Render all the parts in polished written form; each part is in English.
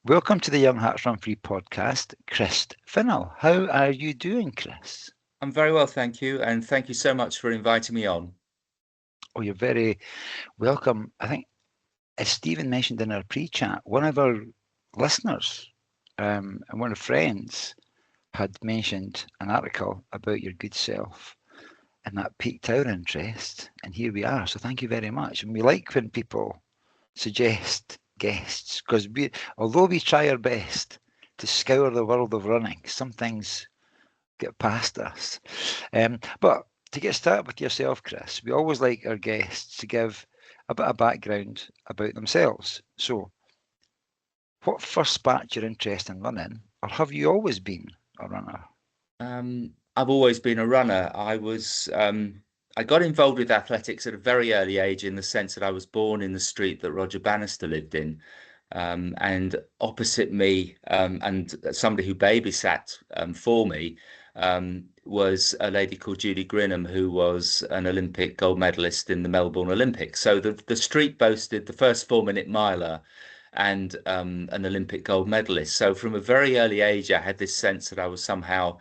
Welcome to the Young Hearts Run Free podcast, Chris Finill. How are you doing, Chris? I'm very well, thank you, and thank you so much for inviting me on. Oh, you're very welcome. I think, as Stephen mentioned in our pre-chat, one of our listeners and one of friends had mentioned an article about your good self, and that piqued our interest. And here we are. So thank you very much. And we like when people suggest guests because although we try our best to scour the world of running, some things get past us. But to get started with yourself, Chris, we always like our guests to give a bit of background about themselves. So, what first sparked your interest in running, or have you always been a runner? I've always been a runner. I got involved with athletics at a very early age in the sense that I was born in the street that Roger Bannister lived in. And opposite me, and somebody who babysat for me, was a lady called Judy Grinham, who was an Olympic gold medalist in the Melbourne Olympics. So the street boasted the first 4 minute miler and an Olympic gold medalist. So from a very early age, I had this sense that I was somehow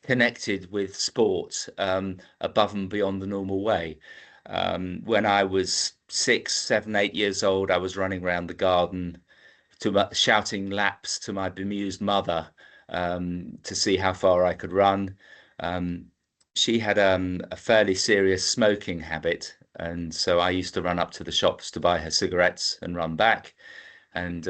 connected with sport above and beyond the normal way. When I was 6, 7, 8 years old, I was running around the garden shouting laps to my bemused mother to see how far I could run. Um, she had a fairly serious smoking habit, and so I used to run up to the shops to buy her cigarettes and run back. And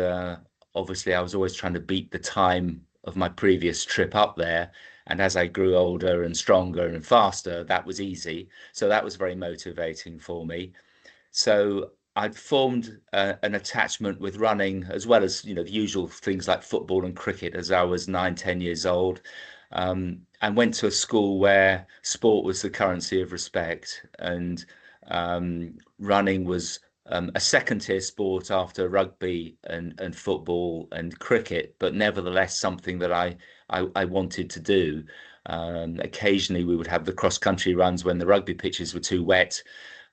obviously, I was always trying to beat the time of my previous trip up there. And as I grew older and stronger and faster, that was easy. So that was very motivating for me. So I'd formed an attachment with running as well as, the usual things like football and cricket as I was 9, 10 years old. And went to a school where sport was the currency of respect, and running was a second tier sport after rugby and football and cricket, but nevertheless something that I wanted to do. Occasionally we would have the cross country runs when the rugby pitches were too wet,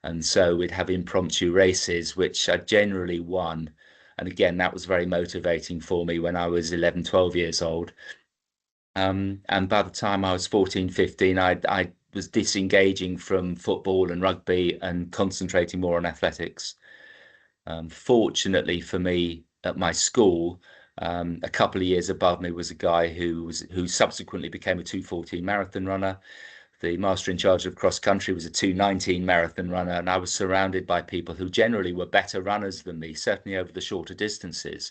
and so we'd have impromptu races, which I generally won. And again, that was very motivating for me when I was 11, 12 years old. And by the time I was 14, 15, I was disengaging from football and rugby and concentrating more on athletics. Fortunately for me, at my school, a couple of years above me was a guy who subsequently became a 2:14 marathon runner. The master in charge of cross country was a 2:19 marathon runner, and I was surrounded by people who generally were better runners than me, certainly over the shorter distances.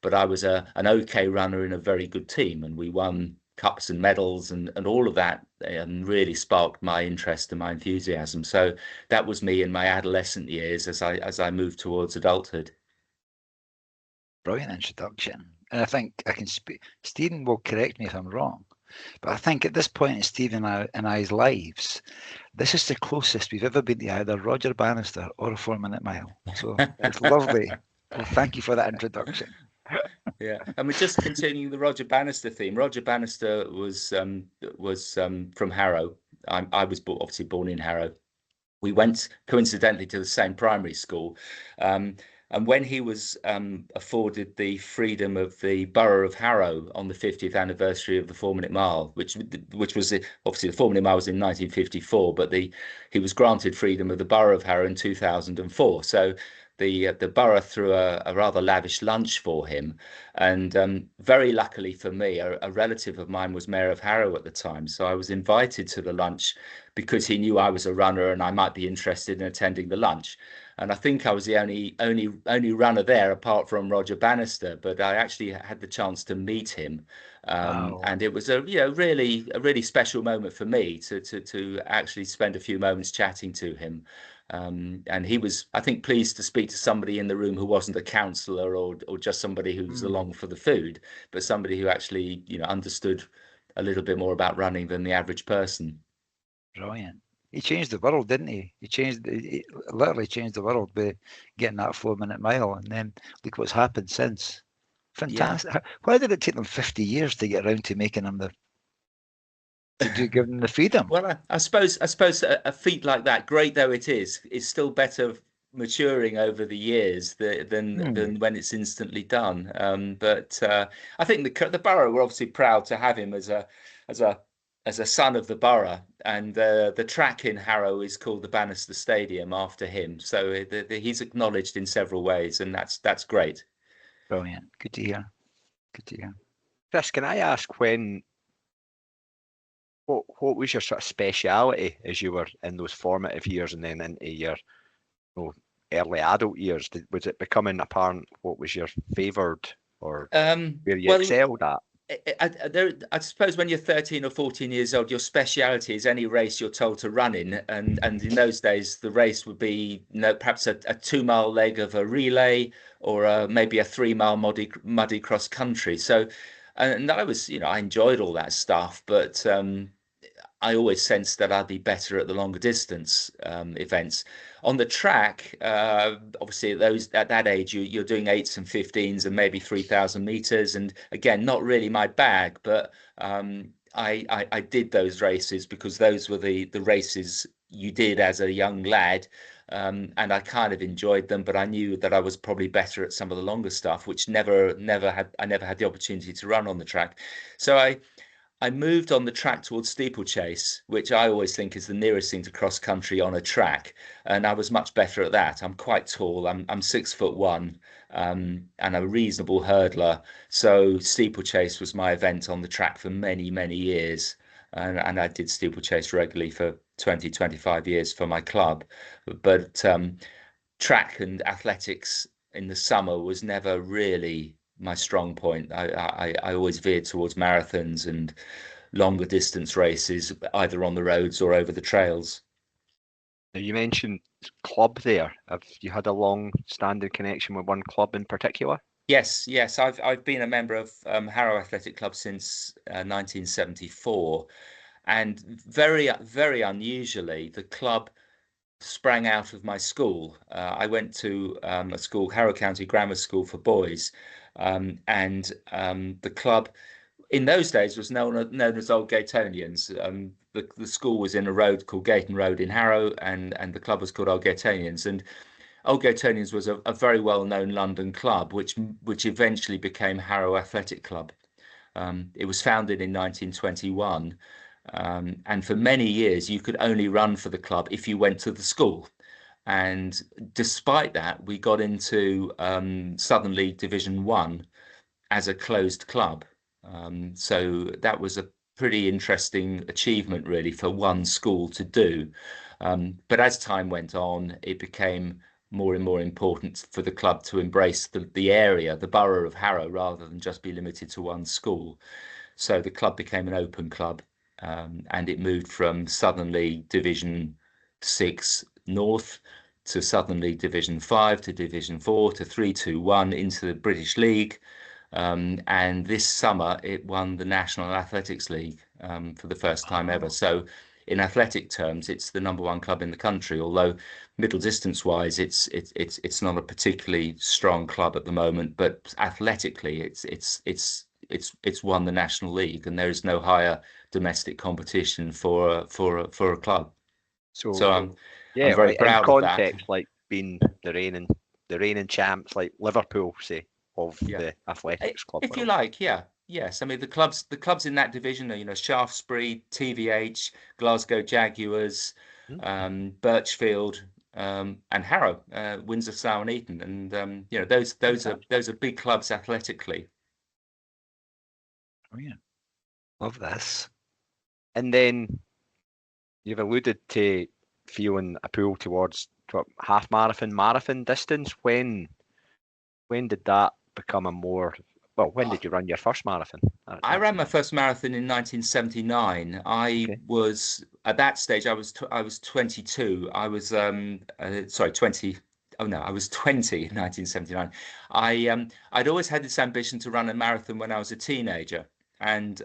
But I was an okay runner in a very good team, and we won cups and medals and all of that, and really sparked my interest and my enthusiasm. So that was me in my adolescent years as I moved towards adulthood. Brilliant introduction. And I think I can speak. Stephen will correct me if I'm wrong, but I think at this point in Stephen and I's lives, this is the closest we've ever been to either Roger Bannister or a 4 minute mile. So it's lovely. Well, thank you for that introduction. Yeah, and we're just continuing the Roger Bannister theme. Roger Bannister was from Harrow. I was obviously born in Harrow. We went coincidentally to the same primary school. And when he was afforded the freedom of the borough of Harrow on the 50th anniversary of the 4 minute mile, which was obviously the 4 minute mile was in 1954, but he was granted freedom of the borough of Harrow in 2004. So the borough threw a rather lavish lunch for him, and very luckily for me, a relative of mine was mayor of Harrow at the time, so I was invited to the lunch because he knew I was a runner and I might be interested in attending the lunch. And I think I was the only runner there apart from Roger Bannister, but I actually had the chance to meet him, Wow. and it was a really special moment for me to actually spend a few moments chatting to him. And he was, I think, pleased to speak to somebody in the room who wasn't a counsellor or just somebody who was along for the food, but somebody who actually, understood a little bit more about running than the average person. Brilliant. He changed the world, didn't he? He literally changed the world by getting that 4 minute mile. And then look what's happened since. Yeah. Fantastic. Why did it take them 50 years to get around to making them give them the freedom? Well, I suppose a feat like that, great though it is still better maturing over the years than when it's instantly done. But I think the borough were obviously proud to have him as a as a son of the borough, and the track in Harrow is called the Bannister Stadium after him. So he's acknowledged in several ways, and that's great. Brilliant. Good to hear. Good to hear. Chris, can I ask what was your sort of speciality as you were in those formative years and then into your early adult years? Was it becoming apparent what was your favoured or where you excelled at? I suppose when you're 13 or 14 years old, your speciality is any race you're told to run in, and in those days the race would be perhaps a 2-mile leg of a relay or maybe a 3-mile muddy cross country. So, and I was, I enjoyed all that stuff, but I always sensed that I'd be better at the longer distance events. On the track, obviously at that age, you're doing 8s and 15s and maybe 3,000 meters. And again, not really my bag, but I did those races because those were the races you did as a young lad. And I kind of enjoyed them, but I knew that I was probably better at some of the longer stuff, which I never had the opportunity to run on the track. So I moved on the track towards steeplechase, which I always think is the nearest thing to cross country on a track, and I was much better at that. I'm quite tall. I'm 6'1", and a reasonable hurdler. So steeplechase was my event on the track for many years, and I did steeplechase regularly for 25 years for my club. But track and athletics in the summer was never really my strong point. I always veered towards marathons and longer distance races, either on the roads or over the trails. Now, you mentioned club there. Have you had a long-standing connection with one club in particular? Yes. I've been a member of Harrow Athletic Club since 1974, and very unusually, the club sprang out of my school. I went to a school, Harrow County Grammar School for boys, and the club in those days was known as Old Gatonians. The school was in a road called Gayton Road in Harrow, and the club was called Old Gatonians. And Old Gatonians was a very well-known London club, which eventually became Harrow Athletic Club. It was founded in 1921. And for many years, you could only run for the club if you went to the school. And despite that, we got into Southern League Division 1 as a closed club. So that was a pretty interesting achievement, really, for one school to do. But as time went on, it became more and more important for the club to embrace the area, the borough of Harrow, rather than just be limited to one school. So the club became an open club. And it moved from Southern League Division 6 North to Southern League Division 5 to Division 4 to 3-2-1 into the British League. And this summer it won the National Athletics League for the first time ever. So in athletic terms, it's the #1 club in the country, although middle distance wise, it's not a particularly strong club at the moment, but athletically it's won the National League, and there is no higher domestic competition for a club. So I'm very proud of that. Context, like being the reigning champs, like Liverpool, say, of the athletics club. If you like, yes. I mean the clubs in that division are, Shaftesbury, TVH, Glasgow Jaguars, Birchfield, and Harrow, Windsor, Slough and Eton, and those are big clubs athletically. Oh yeah, love this. And then you've alluded to feeling a pull towards half marathon distance. When did that become when did you run your first marathon? I ran my first marathon in 1979. Was at that stage I was 22. I was 20. Oh no, I was 20 in 1979. I'd always had this ambition to run a marathon when I was a teenager, and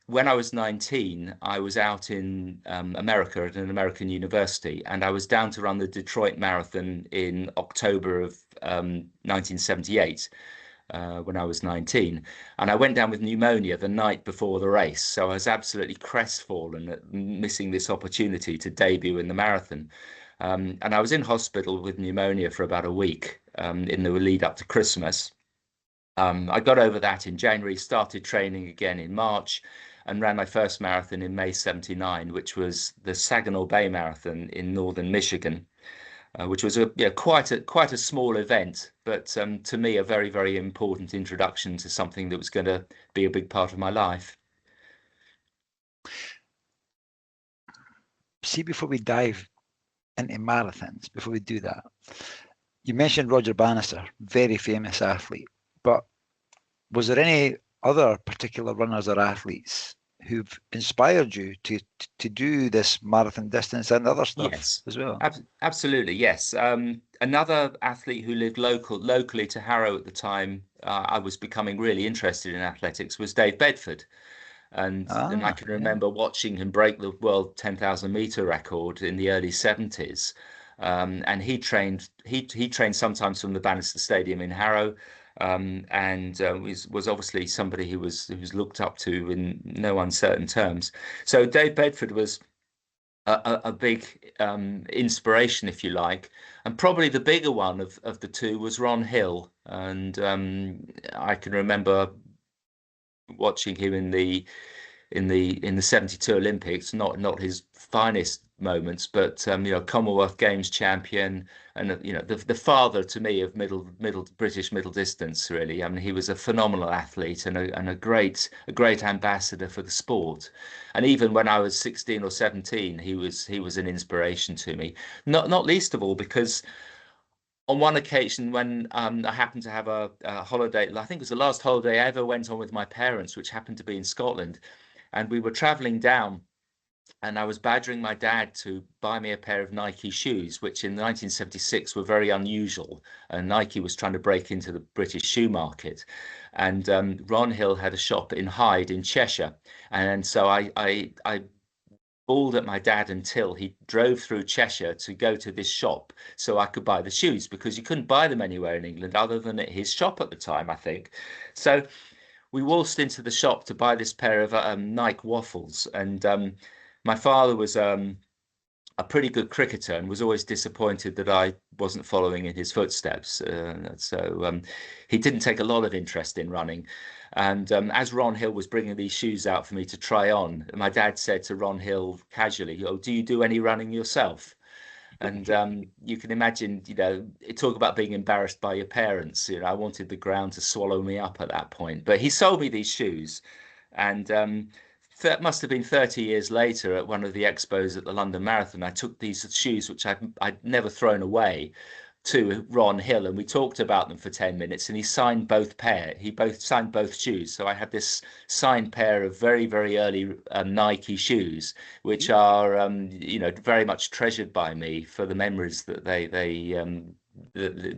when I was 19, I was out in America at an American university, and I was down to run the Detroit Marathon in October of 1978 when I was 19. And I went down with pneumonia the night before the race, so I was absolutely crestfallen at missing this opportunity to debut in the marathon. And I was in hospital with pneumonia for about a week in the lead up to Christmas. I got over that in January, started training again in March, and ran my first marathon in May '79, which was the Saginaw Bay Marathon in northern Michigan, which was quite a small event, but to me a very, very important introduction to something that was going to be a big part of my life. See, before we dive into marathons, before we do that, you mentioned Roger Bannister, very famous athlete, but was there any other particular runners or athletes who've inspired you to do this marathon distance and other stuff Yes, as well? absolutely, yes. Another athlete who lived locally to Harrow at the time, I was becoming really interested in athletics, was Dave Bedford. And I can remember watching him break the world 10,000 meter record in the early '70s. And he trained sometimes from the Bannister Stadium in Harrow, and was obviously somebody who was looked up to in no uncertain terms. So Dave Bedford was a big inspiration, if you like, and probably the bigger one of the two was Ron Hill. And I can remember watching him in the '72 Olympics, not his finest moments, but Commonwealth Games champion, and the father to me of British middle distance, really. I mean, he was a phenomenal athlete and a great ambassador for the sport. And even when I was 16 or 17, he was an inspiration to me. Not least of all because on one occasion when I happened to have a holiday, I think it was the last holiday I ever went on with my parents, which happened to be in Scotland. And we were traveling down, and I was badgering my dad to buy me a pair of Nike shoes, which in 1976 were very unusual. And Nike was trying to break into the British shoe market. And Ron Hill had a shop in Hyde in Cheshire. And so I bawled at my dad until he drove through Cheshire to go to this shop so I could buy the shoes, because you couldn't buy them anywhere in England other than at his shop at the time, I think. So we waltzed into the shop to buy this pair of Nike waffles, and my father was a pretty good cricketer and was always disappointed that I wasn't following in his footsteps. So he didn't take a lot of interest in running. And as Ron Hill was bringing these shoes out for me to try on, my dad said to Ron Hill casually, "Oh, do you do any running yourself?" And you can imagine, talk about being embarrassed by your parents. I wanted the ground to swallow me up at that point. But he sold me these shoes, and that must have been 30 years later at one of the expos at the London Marathon. I took these shoes, which I'd never thrown away, to Ron Hill, and we talked about them for 10 minutes, and he signed signed both shoes. So I had this signed pair of very, very early Nike shoes, which are very much treasured by me for the memories that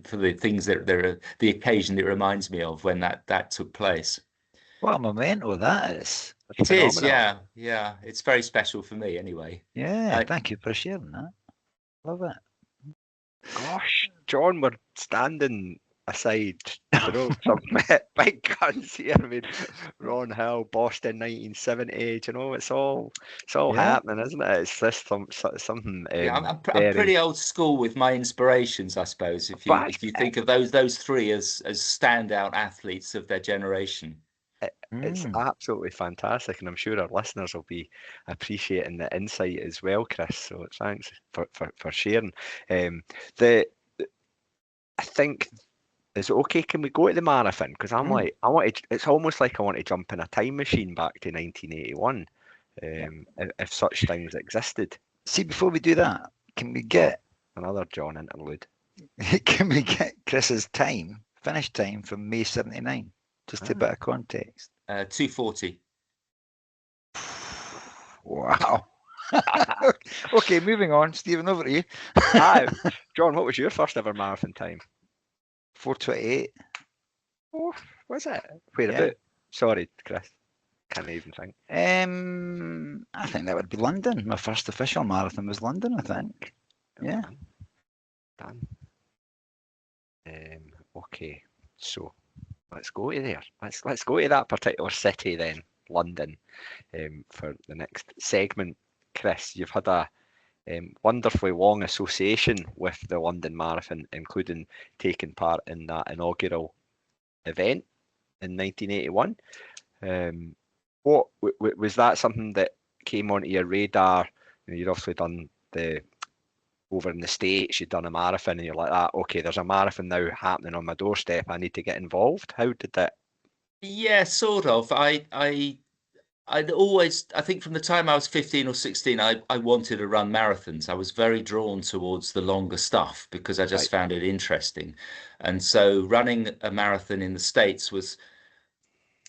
for the things that the occasion it reminds me of when that took place. What a memento that is. It is, yeah. It's very special for me anyway. Yeah, thank you for sharing that. Love it. Gosh, John, we're standing aside, some big guns here. I mean, Ron Hill, Boston, 1970. It's all happening, isn't it? It's just something. I'm pretty old school with my inspirations, I suppose. If you think of those three as standout athletes of their generation. It's absolutely fantastic, and I'm sure our listeners will be appreciating the insight as well, Chris. So thanks for sharing. I think, is it okay? Can we go to the marathon? Because it's almost like I want to jump in a time machine back to 1981, if such things existed. See, before we do that, can we get another John interlude? Can we get Chris's finish time from May '79? Just a bit of context. 2:40. Wow. Okay, moving on. Stephen, over to you. John, what was your first ever marathon time? 4:28. Oh, was it? Where about? Sorry, Chris. Can't even think. I think that would be London. My first official marathon was London, I think. Yeah. Done. Okay, so let's go to there. Let's go to that particular city then, London, for the next segment. Chris, you've had a wonderfully long association with the London Marathon, including taking part in that inaugural event in 1981. What was that something that came onto your radar? You'd obviously done the over in the States, you'd done a marathon, and you're like, that, okay, there's a marathon now happening on my doorstep. I need to get involved. How did that? Yeah, sort of. I'd always, I think from the time I was 15 or 16, I wanted to run marathons. I was very drawn towards the longer stuff because I Right. just found it interesting. And so running a marathon in the States was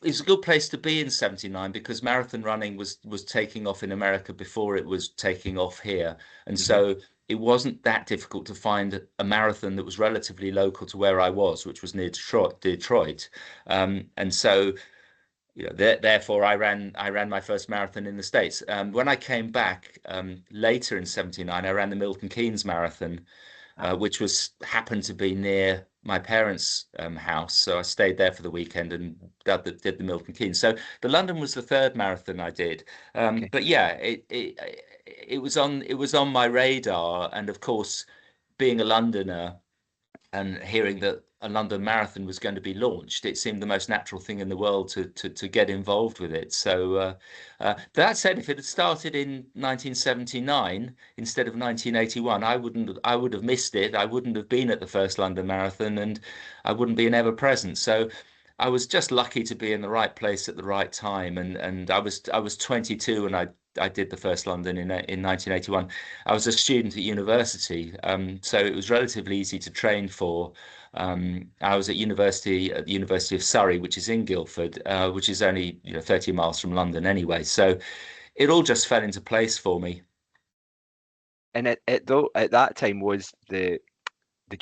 a good place to be in 79 because marathon running was taking off in America before it was taking off here. And Mhm. so it wasn't that difficult to find a marathon that was relatively local to where I was, which was near Detroit. And so therefore, I ran my first marathon in the States. When I came back later in '79, I ran the Milton Keynes Marathon, which was happened to be near my parents' house. So I stayed there for the weekend and did the Milton Keynes. So the London was the third marathon I did. Okay. But yeah, it was on my radar, and of course, being a Londoner and hearing that a London Marathon was going to be launched, it seemed the most natural thing in the world to get involved with it. So that said, if it had started in 1979 instead of 1981, I would have missed it. I wouldn't have been at the first London Marathon, and I wouldn't be an ever present. So I was just lucky to be in the right place at the right time, and I was 22 and I did the first London in 1981. I was a student at university, so it was relatively easy to train for. I was at the University of Surrey, which is in Guildford, which is only 30 miles from London anyway. So it all just fell into place for me. And it though at that time was did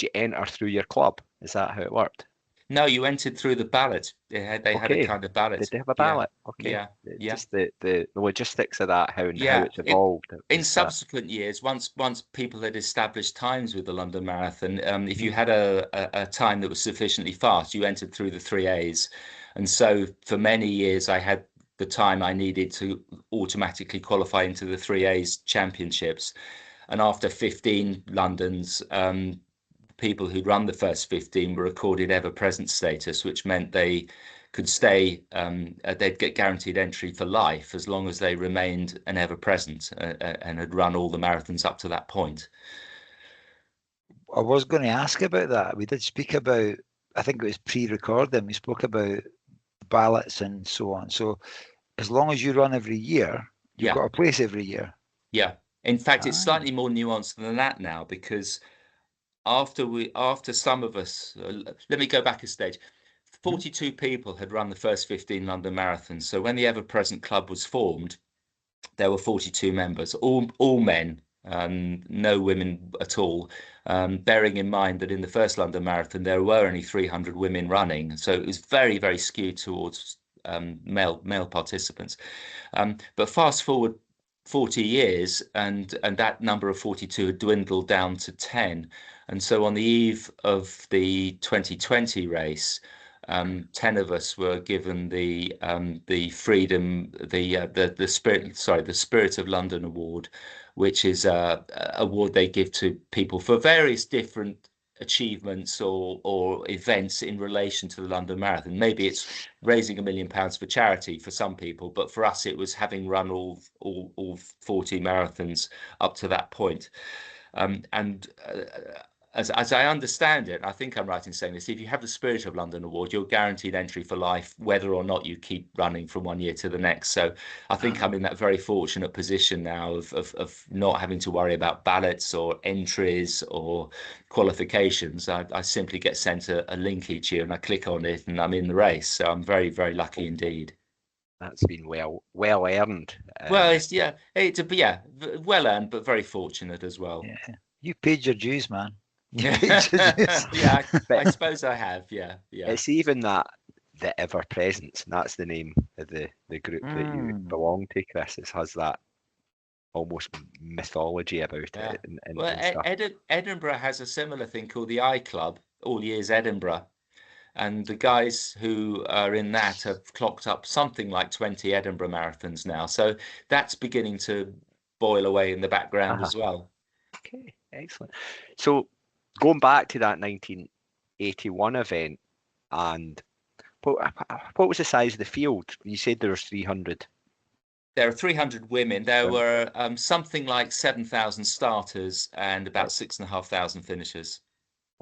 you enter through your club? Is that how it worked? No, you entered through the ballot. They had a Okay. kind of Did ballot. they have a Yeah, ballot? Okay. yeah, yeah. Just the logistics of that, how and how Yeah, it's evolved. in Was that? subsequent years, once people had established times with the London Marathon, if you Mhm. had a time that was sufficiently fast, you entered through the three A's. And so for many years, I had the time I needed to automatically qualify into the three A's championships. And after 15 Londons, people who'd run the first 15 were accorded ever-present status, which meant they could stay, they'd get guaranteed entry for life as long as they remained an ever-present and had run all the marathons up to that point. I was going to ask about that. We did speak about, I think it was pre-recording, we spoke about ballots and so on. So as long as you run every year, you've Yeah, got a place every year. yeah. In fact, it's Ah, slightly more nuanced than that now because after some of us, let me go back a stage. mhm. 42 people had run the first 15 London marathons. So when the ever-present club was formed, there were 42 members, all men, no women at all. Bearing in mind that in the first London Marathon there were only 300 women running, so it was very, very skewed towards male participants. But fast forward 40 years, and that number of 42 had dwindled down to 10. And so on the eve of the 2020 race, 10 of us were given the freedom, the Spirit of London Award, which is a award they give to people for various different achievements or events in relation to the London Marathon. Maybe it's raising £1 million for charity for some people, but for us it was having run all 40 marathons up to that point. And as I understand it, I think I'm right in saying this, if you have the Spirit of London Award, you're guaranteed entry for life, whether or not you keep running from one year to the next. So I think Ah. I'm in that very fortunate position now of not having to worry about ballots or entries or qualifications. I simply get sent a link each year and I click on it and I'm in the race. So I'm very, very lucky indeed. That's been well earned. Well, well earned, but very fortunate as well. Yeah. You paid your dues, man. You Yeah, paid your dues. yeah, I But suppose I have. Yeah, yeah, it's even that the ever presence, and that's the name of the group that you Mm. belong to, Chris. It has that almost mythology about yeah. it Well, and stuff. Edinburgh has a similar thing called the I Club, All Years Edinburgh, and the guys who are in that have clocked up something like 20 Edinburgh marathons now. So that's beginning to boil away in the background as well. Okay, excellent. So going back to that 1981 event, and what was the size of the field? You said there was 300. There are 300 women. There were something like 7,000 starters and about 6,500 finishers.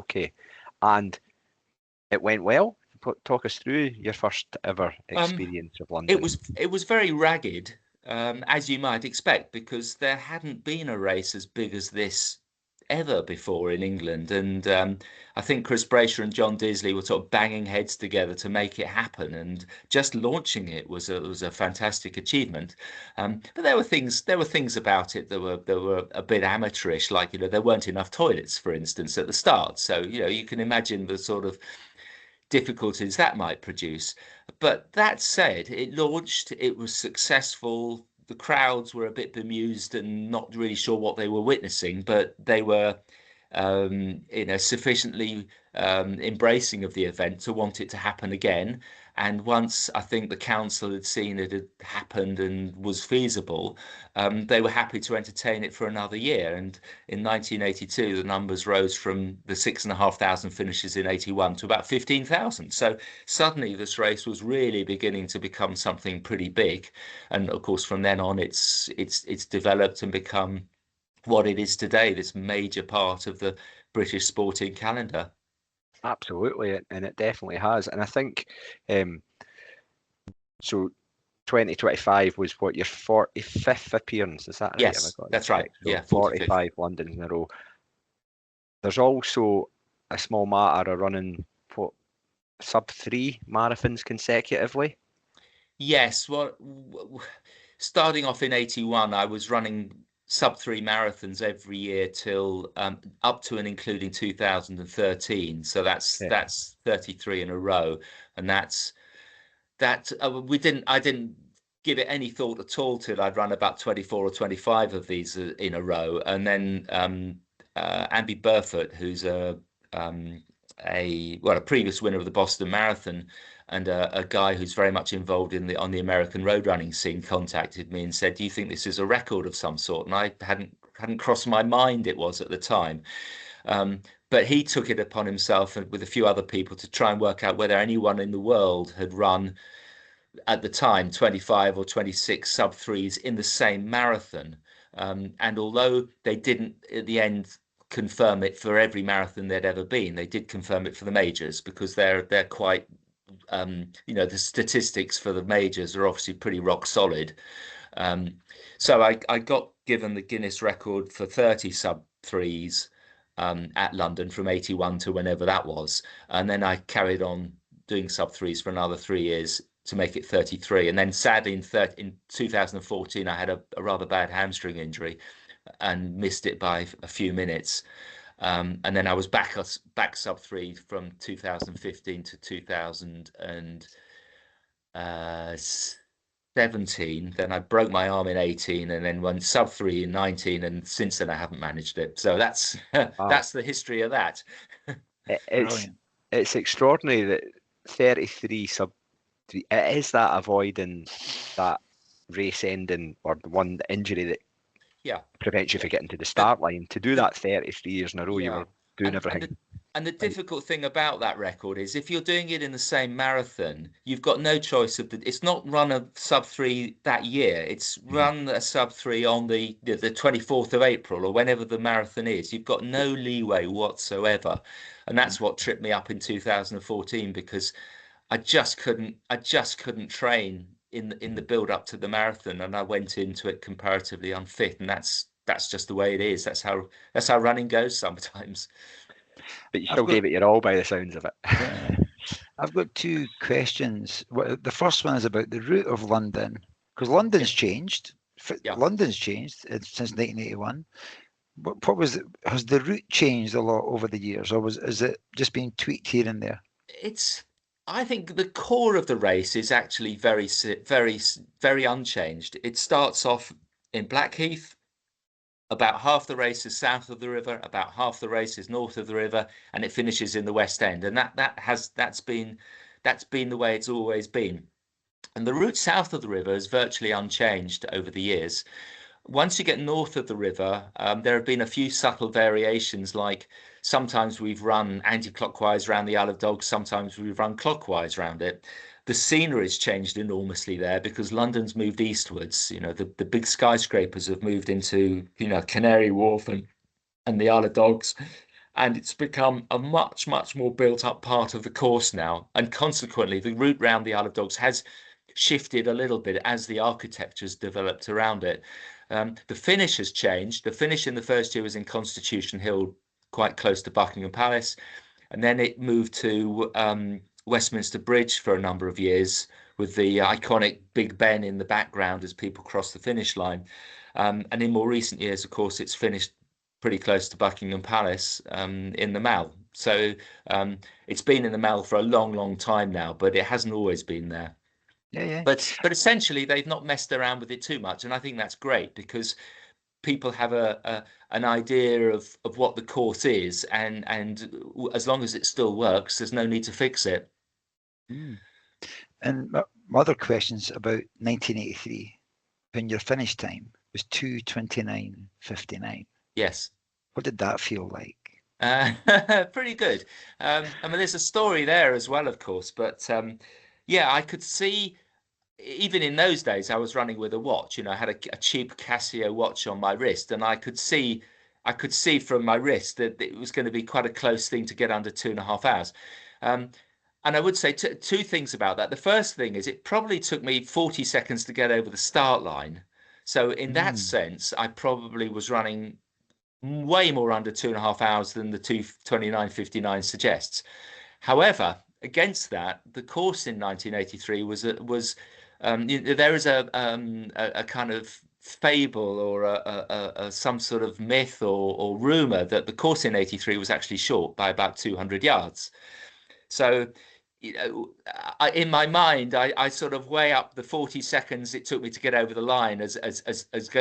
Okay, and it went well. Talk us through your first ever experience of London. It was very ragged, as you might expect, because there hadn't been a race as big as this ever before in England. And I think Chris Brayshaw and John Disley were sort of banging heads together to make it happen. And just launching it was a fantastic achievement. But there were things about it that were a bit amateurish, like, you know, there weren't enough toilets, for instance, at the start. So, you know, you can imagine the sort of difficulties that might produce. But that said, it launched, it was successful. The crowds were a bit bemused and not really sure what they were witnessing, but they were, sufficiently embracing of the event to want it to happen again. And once I think the council had seen it had happened and was feasible, they were happy to entertain it for another year. And in 1982, the numbers rose from the 6,500 finishes in 81 to about 15,000. So suddenly this race was really beginning to become something pretty big. And of course, from then on, it's developed and become what it is today, this major part of the British sporting calendar. Absolutely, and it definitely has. And I think so 2025 was what, your 45th appearance, is that right? Yes, that's right. So yeah, 45 Londons in a row. There's also a small matter of running what, sub-3 marathons consecutively. Yes, well, starting off in 81, I was running sub-3 marathons every year till up to and including 2013. So that's 33 in a row, and I didn't give it any thought at all till I'd run about 24 or 25 of these in a row, and then Andy Burfoot, who's a previous winner of the Boston Marathon and a guy who's very much involved on the American road running scene, contacted me and said, "Do you think this is a record of some sort?" And I hadn't crossed my mind it was at the time. But he took it upon himself and with a few other people to try and work out whether anyone in the world had run at the time 25 or 26 sub-3s in the same marathon. And although they didn't at the end confirm it for every marathon there'd ever been, they did confirm it for the majors, because they're quite the statistics for the majors are obviously pretty rock solid. So I got given the Guinness record for 30 sub-3s at London from 81 to whenever that was. And then I carried on doing sub-3s for another 3 years to make it 33. And then sadly in 2014, I had a rather bad hamstring injury and missed it by a few minutes. And then I was back sub-3 from 2015 to 2017. Then I broke my arm in 18 and then went sub-3 in 19. And since then I haven't managed it. So that's that's the history of that. It's extraordinary that 33 sub-3, it is that avoiding that race ending or the injury that prevents you from getting to the start line. To do that 33 years in a row, you were doing everything. And the difficult thing about that record is if you're doing it in the same marathon, you've got no choice it's not run a sub-3 that year. It's run a sub-3 on the 24th of April or whenever the marathon is. You've got no leeway whatsoever. And that's what tripped me up in 2014, because I just couldn't train in the build up to the marathon, and I went into it comparatively unfit, and that's just the way it is. That's how running goes sometimes. But you still gave it your all by the sounds of it. Yeah. I've got two questions. The first one is about the route of London, because London's changed. London's changed since 1981. What was it? Has the route changed a lot over the years, or is it just being tweaked here and there? I think the core of the race is actually very, very, very unchanged. It starts off in Blackheath. About half the race is south of the river, about half the race is north of the river, and it finishes in the West End. And that's been the way it's always been. And the route south of the river is virtually unchanged over the years. once you get north of the river, there have been a few subtle variations, like sometimes we've run anti-clockwise around the Isle of Dogs, sometimes we've run clockwise around it. The scenery's changed enormously there because London's moved eastwards. The big skyscrapers have moved into, Canary Wharf and the Isle of Dogs. And it's become a much, much more built up part of the course now. And consequently, the route round the Isle of Dogs has shifted a little bit as the architecture's developed around it. The finish has changed. The finish in the first year was in Constitution Hill, quite close to Buckingham Palace. And then it moved to Westminster Bridge for a number of years with the iconic Big Ben in the background as people cross the finish line. And in more recent years, of course, it's finished pretty close to Buckingham Palace in the Mall. So it's been in the Mall for a long, long time now, but it hasn't always been there. Yeah. But essentially, they've not messed around with it too much, and I think that's great because people have an idea of what the course is, and as long as it still works, there's no need to fix it. And my other questions about 1983, when your finish time was 2:29:59. Yes. What did that feel like? Pretty good. I mean, there's a story there as well, of course, but yeah, I could see. Even in those days, I was running with a watch. I had a cheap Casio watch on my wrist, and I could see from my wrist that it was going to be quite a close thing to get under 2.5 hours. And I would say two things about that. The first thing is it probably took me 40 seconds to get over the start line. So in that sense, I probably was running way more under 2.5 hours than the 2:29:59 suggests. However, against that, the course in 1983 was there is a kind of fable or some sort of myth or rumor that the course in 83 was actually short by about 200 yards. So, in my mind, I sort of weigh up the 40 seconds it took me to get over the line as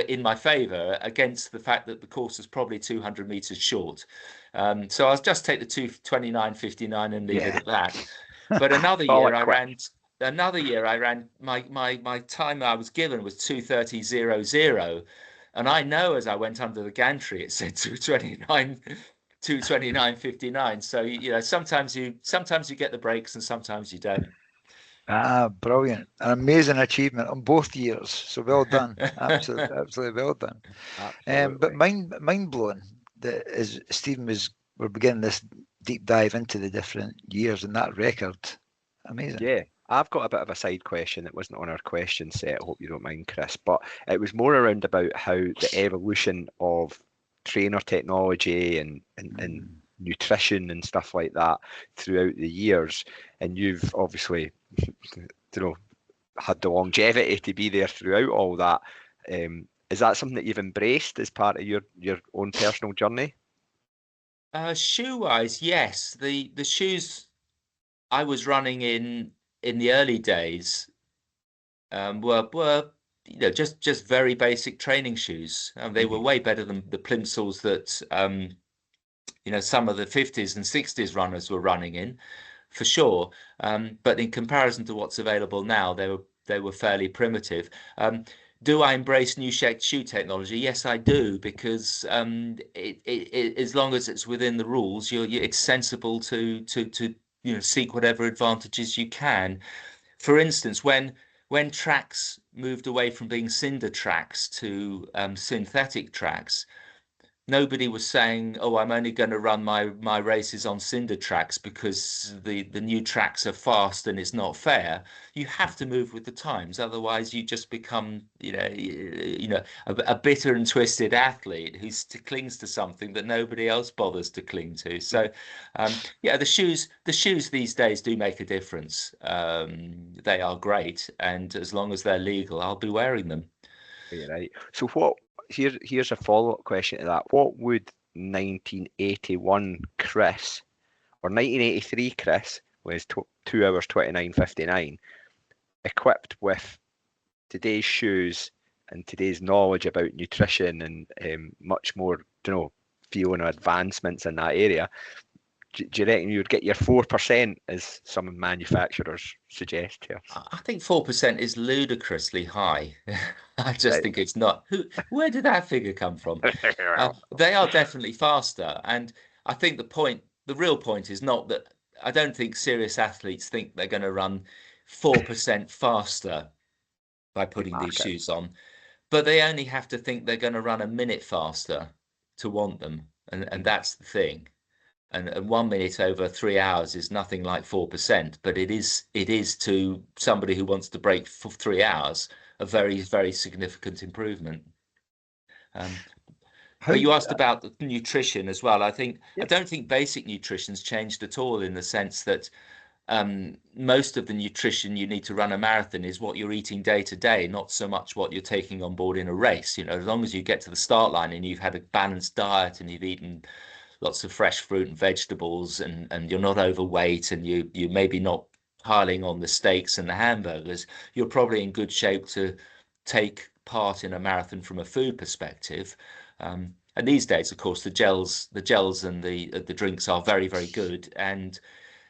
in my favour against the fact that the course was probably 200 meters short. So I'll just take the 2:29:59 and leave it at that. But another year I ran. My time I was given was 2:30:00, and I know as I went under the gantry it said 2:29:59. So sometimes you get the breaks and sometimes you don't. Brilliant! An amazing achievement on both years. So well done, absolutely well done. But mind blowing that as Stephen we're beginning this deep dive into the different years and that record. Amazing. Yeah. I've got a bit of a side question that wasn't on our question set. I hope you don't mind, Chris. But it was more around about how the evolution of trainer technology and nutrition and stuff like that throughout the years. And you've obviously, had the longevity to be there throughout all that. Is that something that you've embraced as part of your own personal journey? Shoe-wise, yes. The shoes I was running in the early days were just very basic training shoes. They were way better than the plimsolls that some of the 50s and 60s runners were running in, for sure. But in comparison to what's available now, they were fairly primitive. Do I embrace new shoe technology? Yes, I do, because as long as it's within the rules, it's sensible to seek whatever advantages you can. For instance, when tracks moved away from being cinder tracks to synthetic tracks, nobody was saying, "Oh, I'm only going to run my races on cinder tracks because the new tracks are fast and it's not fair." You have to move with the times, otherwise you just become a bitter and twisted athlete who clings to something that nobody else bothers to cling to. So yeah, the shoes these days do make a difference. They are great, and as long as they're legal, I'll be wearing them. Right. So here's a follow-up question to that. What would 1981 Chris or 1983 Chris was 2 hours 29:59 equipped with today's shoes and today's knowledge about nutrition and much more feeling advancements in that area? do you reckon you would get your 4%, as some manufacturers suggest here? I think 4% is ludicrously high. I just Right. think it's not. Where did that figure come from? They are definitely faster, and I think the real point is not that. I don't think serious athletes think they're going to run 4% faster by putting these Market. shoes on, but they only have to think they're going to run a minute faster to want them, and that's the thing. And 1 minute over 3 hours is nothing like 4%, but it is to somebody who wants to break for 3 hours a very, very significant improvement. But you asked about the nutrition as well. I don't think basic nutrition's changed at all, in the sense that most of the nutrition you need to run a marathon is what you're eating day to day, not so much what you're taking on board in a race. As long as you get to the start line and you've had a balanced diet and you've eaten lots of fresh fruit and vegetables, and you're not overweight, and you maybe not piling on the steaks and the hamburgers, you're probably in good shape to take part in a marathon from a food perspective. And these days, of course, the gels and the drinks are very, very good, and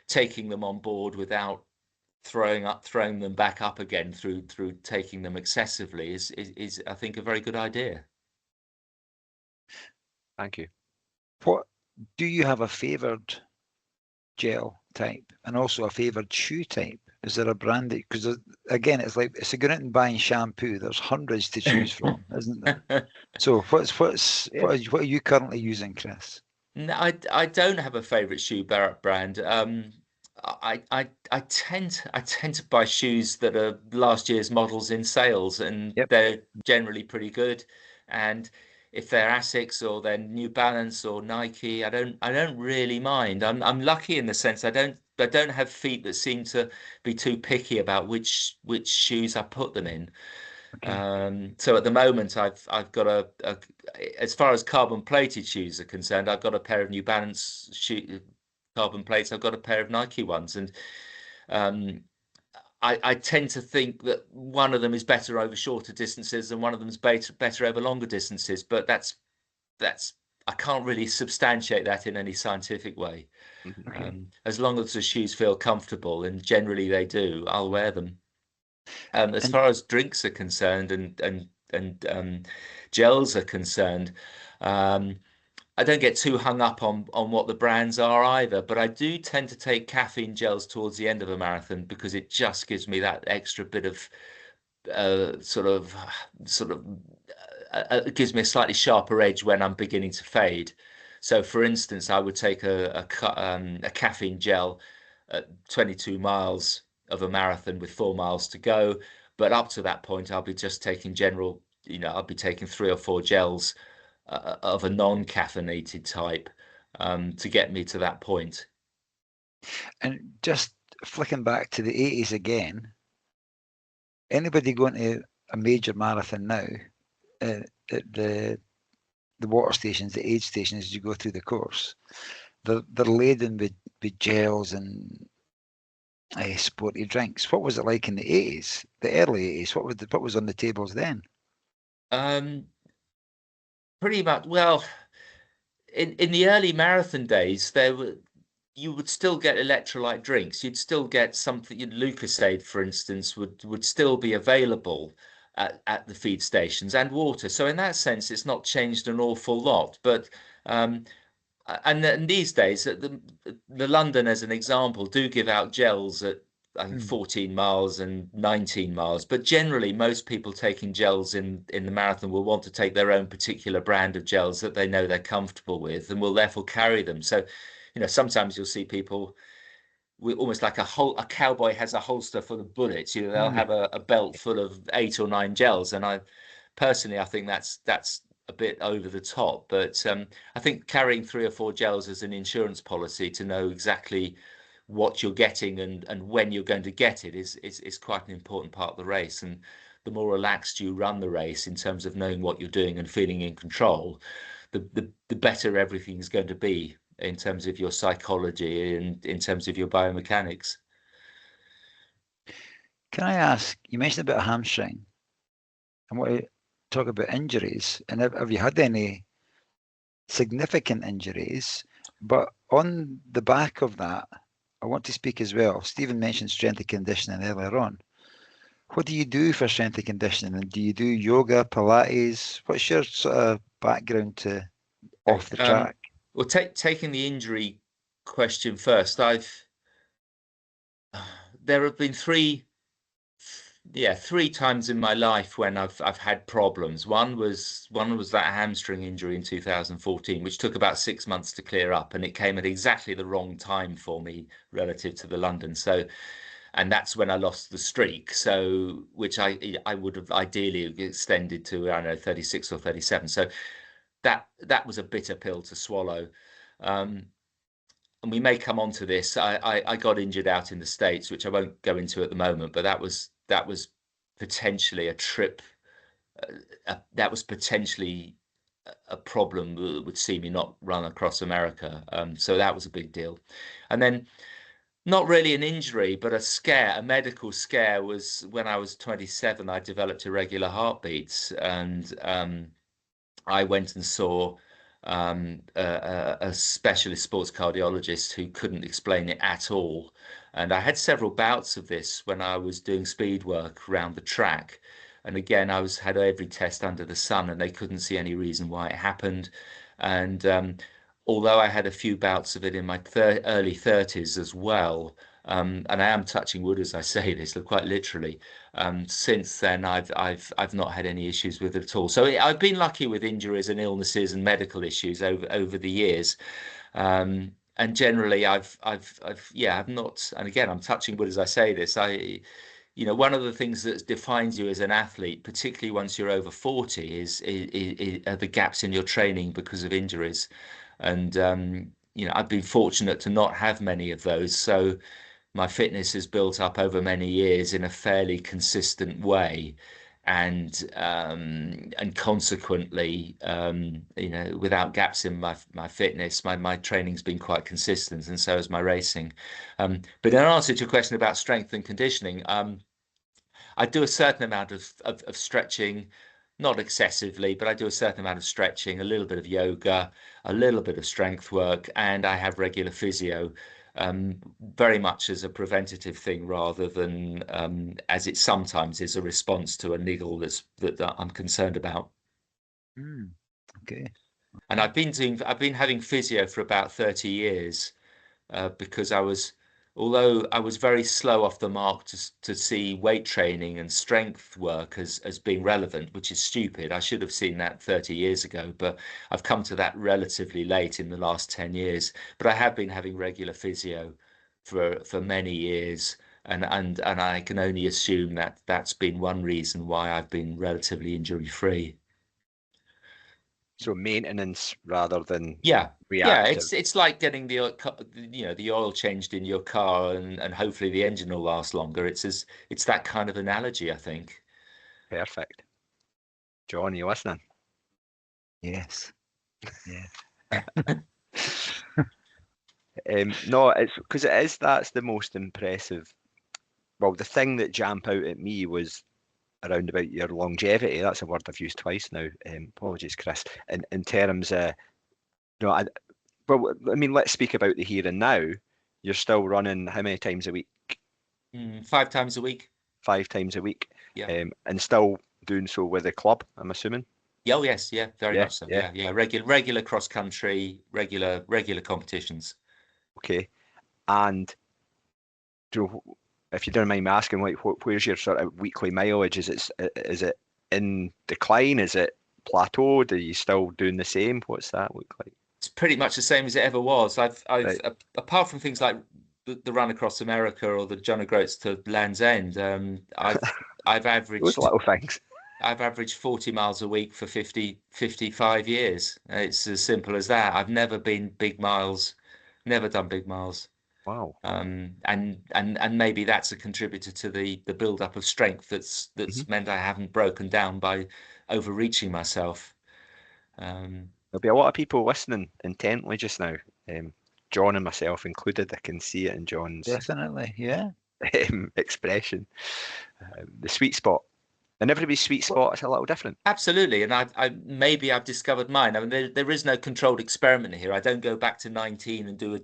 taking them on board without throwing them back up again through taking them excessively is I think a very good idea. Thank you. What do you have a favoured gel type, and also a favoured shoe type? Is there a brand that, because again, it's like it's a good and buying shampoo. There's hundreds to choose from, isn't there? So what are you currently using, Chris? No, I don't have a favourite shoe brand. I tend to buy shoes that are last year's models in sales, and they're generally pretty good. And if they're Asics or they're New Balance or Nike, I don't really mind. I'm lucky in the sense I don't have feet that seem to be too picky about which shoes I put them in. Okay. So at the moment, I've got as far as carbon plated shoes are concerned, I've got a pair of New Balance carbon plates. I've got a pair of Nike ones, and I tend to think that one of them is better over shorter distances and one of them is better over longer distances. But that's I can't really substantiate that in any scientific way. Okay. As long as the shoes feel comfortable, and generally they do, I'll wear them. As far as drinks are concerned and gels are concerned, I don't get too hung up on what the brands are either, but I do tend to take caffeine gels towards the end of a marathon because it just gives me that extra bit of it gives me a slightly sharper edge when I'm beginning to fade. So, for instance, I would take a caffeine gel at 22 miles of a marathon with 4 miles to go, but up to that point, I'll be just taking I'll be taking 3 or 4 gels of a non-caffeinated type to get me to that point. And just flicking back to the 80s again, anybody going to a major marathon now, at the water stations, the aid stations, as you go through the course, they're laden with gels and sporty drinks. What was it like in the 80s, the early 80s? What was on the tables then? Pretty much. Well, in the early marathon days, you would still get electrolyte drinks. You'd still get something. Lucozade, for instance, would still be available at the feed stations, and water. So in that sense, it's not changed an awful lot. But and these days, the London, as an example, do give out gels at, I think, 14 miles and 19 miles. But generally, most people taking gels in the marathon will want to take their own particular brand of gels that they know they're comfortable with, and will therefore carry them. So, sometimes you'll see people with almost like a cowboy has a holster full of bullets. They'll have a belt full of 8 or 9 gels, and I think that's a bit over the top. But I think carrying 3 or 4 gels as an insurance policy to know exactly what you're getting and when you're going to get it is quite an important part of the race. And the more relaxed you run the race in terms of knowing what you're doing and feeling in control, the better everything's going to be in terms of your psychology and in terms of your biomechanics. Can I ask, you mentioned about a hamstring. I want to talk about injuries. And have you had any significant injuries? But on the back of that, I want to speak as well. Stephen mentioned strength and conditioning earlier on. What do you do for strength and conditioning? And do you do yoga, Pilates? What's your sort of background to off the track? Well, taking the injury question first, there have been three times in my life when I've had problems. One was that hamstring injury in 2014, which took about 6 months to clear up, and it came at exactly the wrong time for me relative to the London. So, and that's when I lost the streak. So, which I would have ideally extended to, I don't know, 36 or 37. So that was a bitter pill to swallow. And we may come on to this. I got injured out in the States, which I won't go into at the moment, but that was potentially a trip. That was potentially a problem that would see me not run across America. So that was a big deal. And then not really an injury, but a scare, a medical scare, was when I was 27. I developed irregular heartbeats, and I went and saw a specialist sports cardiologist who couldn't explain it at all. And I had several bouts of this when I was doing speed work around the track. And again, had every test under the sun, and they couldn't see any reason why it happened. And although I had a few bouts of it in my early 30s as well, and I am touching wood as I say this, quite literally. Since then, I've not had any issues with it at all. So I've been lucky with injuries and illnesses and medical issues over the years. And generally, I've not. And again, I'm touching wood as I say this. One of the things that defines you as an athlete, particularly once you're over 40, are the gaps in your training because of injuries. And I've been fortunate to not have many of those. So my fitness has built up over many years in a fairly consistent way, and consequently, without gaps in my fitness, my training's been quite consistent, and so has my racing. But in answer to your question about strength and conditioning, I do a certain amount of stretching, not excessively, but I do a certain amount of stretching, a little bit of yoga, a little bit of strength work, and I have regular physio, very much as a preventative thing rather than as it sometimes is a response to a niggle that I'm concerned about. Okay. And I've been having physio for about 30 years because although I was very slow off the mark to see weight training and strength work as being relevant, which is stupid. I should have seen that 30 years ago, but I've come to that relatively late in the last 10 years. But I have been having regular physio for many years, and I can only assume that that's been one reason why I've been relatively injury free. So maintenance rather than Yeah. reactive. Yeah, it's like getting the oil changed in your car, and hopefully the engine will last longer. It's that kind of analogy, I think. Perfect. John, you listening? Yes. Yeah. No, it's because that's the most impressive. Well, the thing that jumped out at me was around about your longevity. That's a word I've used twice now. Apologies, Chris. In terms of, I mean, let's speak about the here and now. You're still running how many times a week? 5 times a week. 5 times a week. Yeah. And still doing so with the club, I'm assuming. Oh yes, yeah, very much so. Yeah. Yeah. Regular cross country, regular competitions. Okay. And if you don't mind me asking, like, where's your sort of weekly mileage? Is it in decline? Is it plateaued? Are you still doing the same? What's that look like? It's pretty much the same as it ever was. I've Right. apart from things like the run across America or the John O'Groats to Land's End, I've Those averaged little things. I've averaged 40 miles a week for 55 years. It's as simple as that. I've never been big miles, never done big miles. Wow. And maybe that's a contributor to the build up of strength that's meant I haven't broken down by overreaching myself. There'll be a lot of people listening intently just now. John and myself included. I can see it in John's Definitely. Yeah. expression. The sweet spot. And everybody's sweet spot is a little different. Absolutely, and maybe I've discovered mine. I mean, there is no controlled experiment here. I don't go back to 19 and do a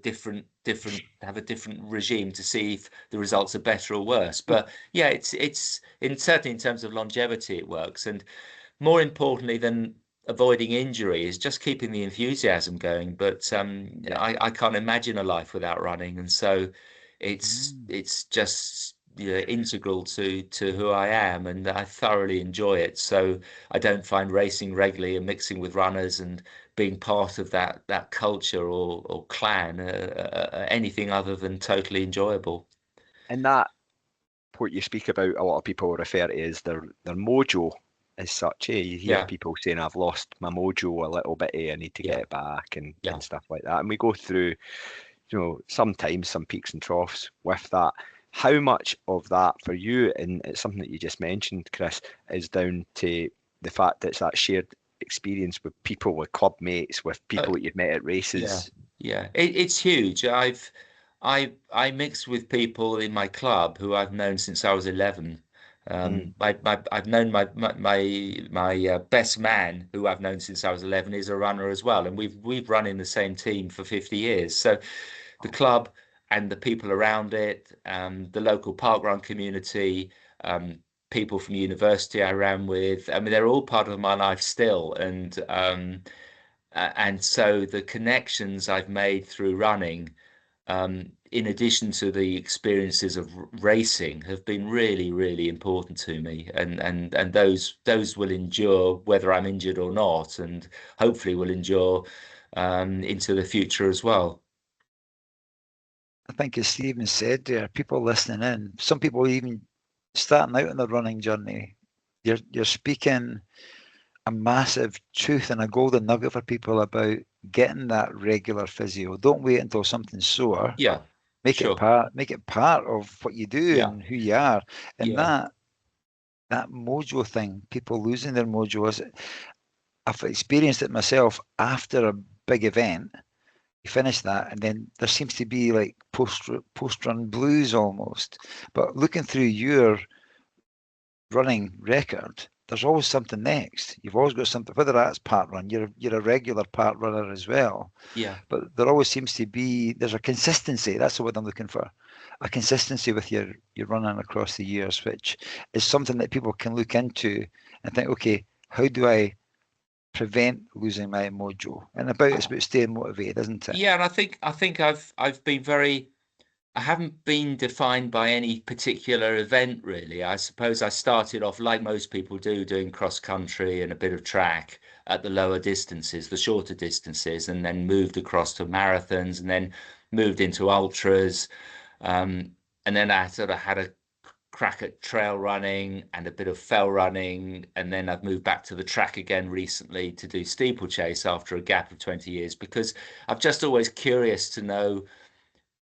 have a different regime to see if the results are better or worse. But yeah, certainly in terms of longevity, it works. And more importantly than avoiding injury is just keeping the enthusiasm going. But I can't imagine a life without running, and so it's just, you know, integral to who I am, and I thoroughly enjoy it. So I don't find racing regularly and mixing with runners and being part of that culture or clan anything other than totally enjoyable. And that, what you speak about, a lot of people refer to as their mojo as such. You hear Yeah, people saying, "I've lost my mojo a little bit. I need to yeah, get it back," and yeah. stuff like that. And we go through, sometimes some peaks and troughs with that. How much of that for you, and it's something that you just mentioned, Chris, is down to the fact that it's that shared experience with people, with club mates, with people that you've met at Yeah, races? yeah, it's huge. I mix with people in my club who I've known since I was 11. Mm. I've known my best man who I've known since I was 11 is a runner as well, and we've run in the same team for 50 years. So the club and the people around it, the local parkrun community, people from university I ran with. I mean, they're all part of my life still, and so the connections I've made through running, in addition to the experiences of racing, have been really, really important to me. And those will endure whether I'm injured or not, and hopefully will endure into the future as well. I think, as Stephen said there, people listening in, some people even starting out on their running journey, you're speaking a massive truth and a golden nugget for people about getting that regular physio. Don't wait until something's sore. Yeah, sure. Make it part of what you do Yeah, and who you are. And yeah, that mojo thing, people losing their mojo, I've experienced it myself after a big event. You finish that, and then there seems to be like post run blues almost. But looking through your running record, there's always something next. You've always got something, whether that's part run, you're a regular part runner as well. yeah. But there always seems to be there's a consistency. That's the word I'm looking for. A consistency with your running across the years, which is something that people can look into and think, okay, how do I prevent losing my mojo? And it's about staying motivated, isn't it? Yeah, and I think I've been very I haven't been defined by any particular event really. I suppose I started off like most people do, doing cross country and a bit of track at the lower distances, the shorter distances, and then moved across to marathons and then moved into ultras. And then I sort of had a crack at trail running and a bit of fell running, and then I've moved back to the track again recently to do steeplechase after a gap of 20 years because I'm just always curious to know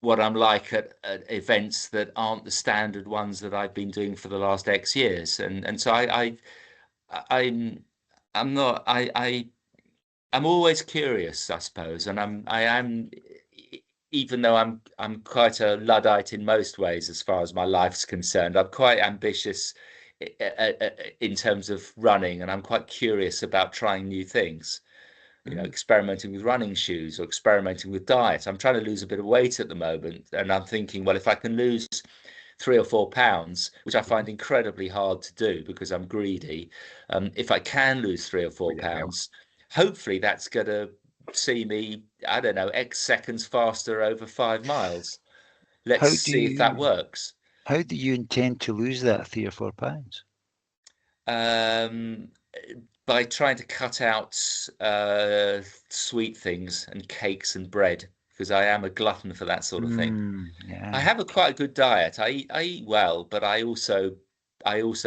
what I'm like at events that aren't the standard ones that I've been doing for the last X years. And so I'm I'm not I'm always curious, I suppose, and I am, even though I'm quite a Luddite in most ways as far as my life's concerned. I'm quite ambitious in terms of running, and I'm quite curious about trying new things. You know, Mm. experimenting with running shoes or experimenting with diet. I'm trying to lose a bit of weight at the moment, and I'm thinking, well, if I can lose 3 or 4 pounds, which I find incredibly hard to do because I'm greedy, if I can lose three or four Quite well. pounds, hopefully that's going to see me, I don't know, X seconds faster over 5 miles. Let's How do see if that you works. how do you intend to lose that 3 or 4 pounds? Um, by trying to cut out sweet things and cakes and bread, because I am a glutton for that sort of thing. I Yeah. have a quite a good diet. I eat well, but I also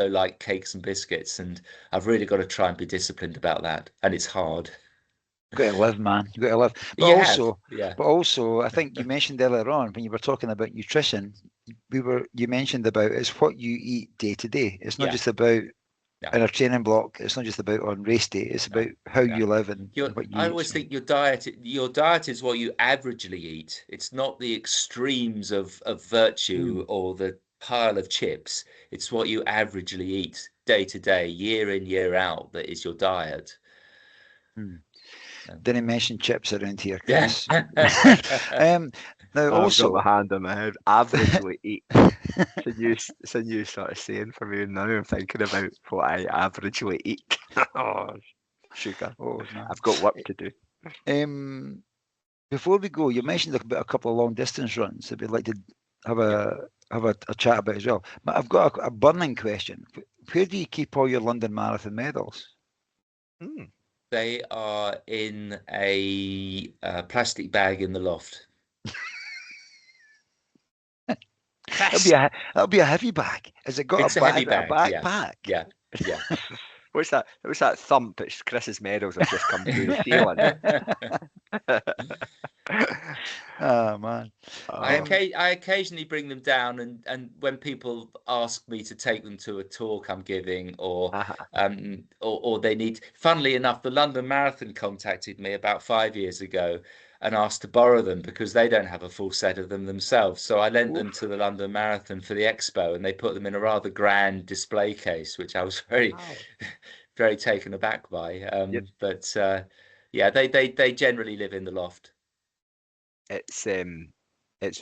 like cakes and biscuits, and I've really got to try and be disciplined about that. And it's hard. Got to live, man. You got to live. You have, yeah, But also, I think you mentioned earlier on when you were talking about nutrition, you mentioned about it's what you eat day to day. It's not yeah, just about yeah, in a training block. It's not just about on race day. It's yeah, about how yeah. you live and Your, what I you eat. always So, think your diet is what you averagely eat. It's not the extremes of virtue mm, or pile of chips. It's what you averagely eat day to day, year in, year out, that is your diet. Didn't mention chips around here, Yeah. Chris. Now, I've also, got my hand on my head. Averagely eat. It's a new sort of saying for me. Now I'm thinking about what I averagely eat. Oh, sugar. oh no. I've got work to do. Before we go, you mentioned about a couple of long distance runs that we'd like to have a chat about as well. But I've got a burning question. Where do you keep all your London Marathon medals? They are in a plastic bag in the loft. That'll be a heavy bag. Has it got It's a a heavy bag, bag, a backpack? Yeah. What's that? What's that thump? It's Chris's medals have just come through the ceiling. Oh man. I occasionally bring them down, and when people ask me to take them to a talk I'm giving, or they need. Funnily enough, the London Marathon contacted me about 5 years ago and asked to borrow them because they don't have a full set of them themselves. So I lent them to the London Marathon for the expo, and they put them in a rather grand display case, which I was very, very taken aback by. But yeah, they generally live in the loft. It's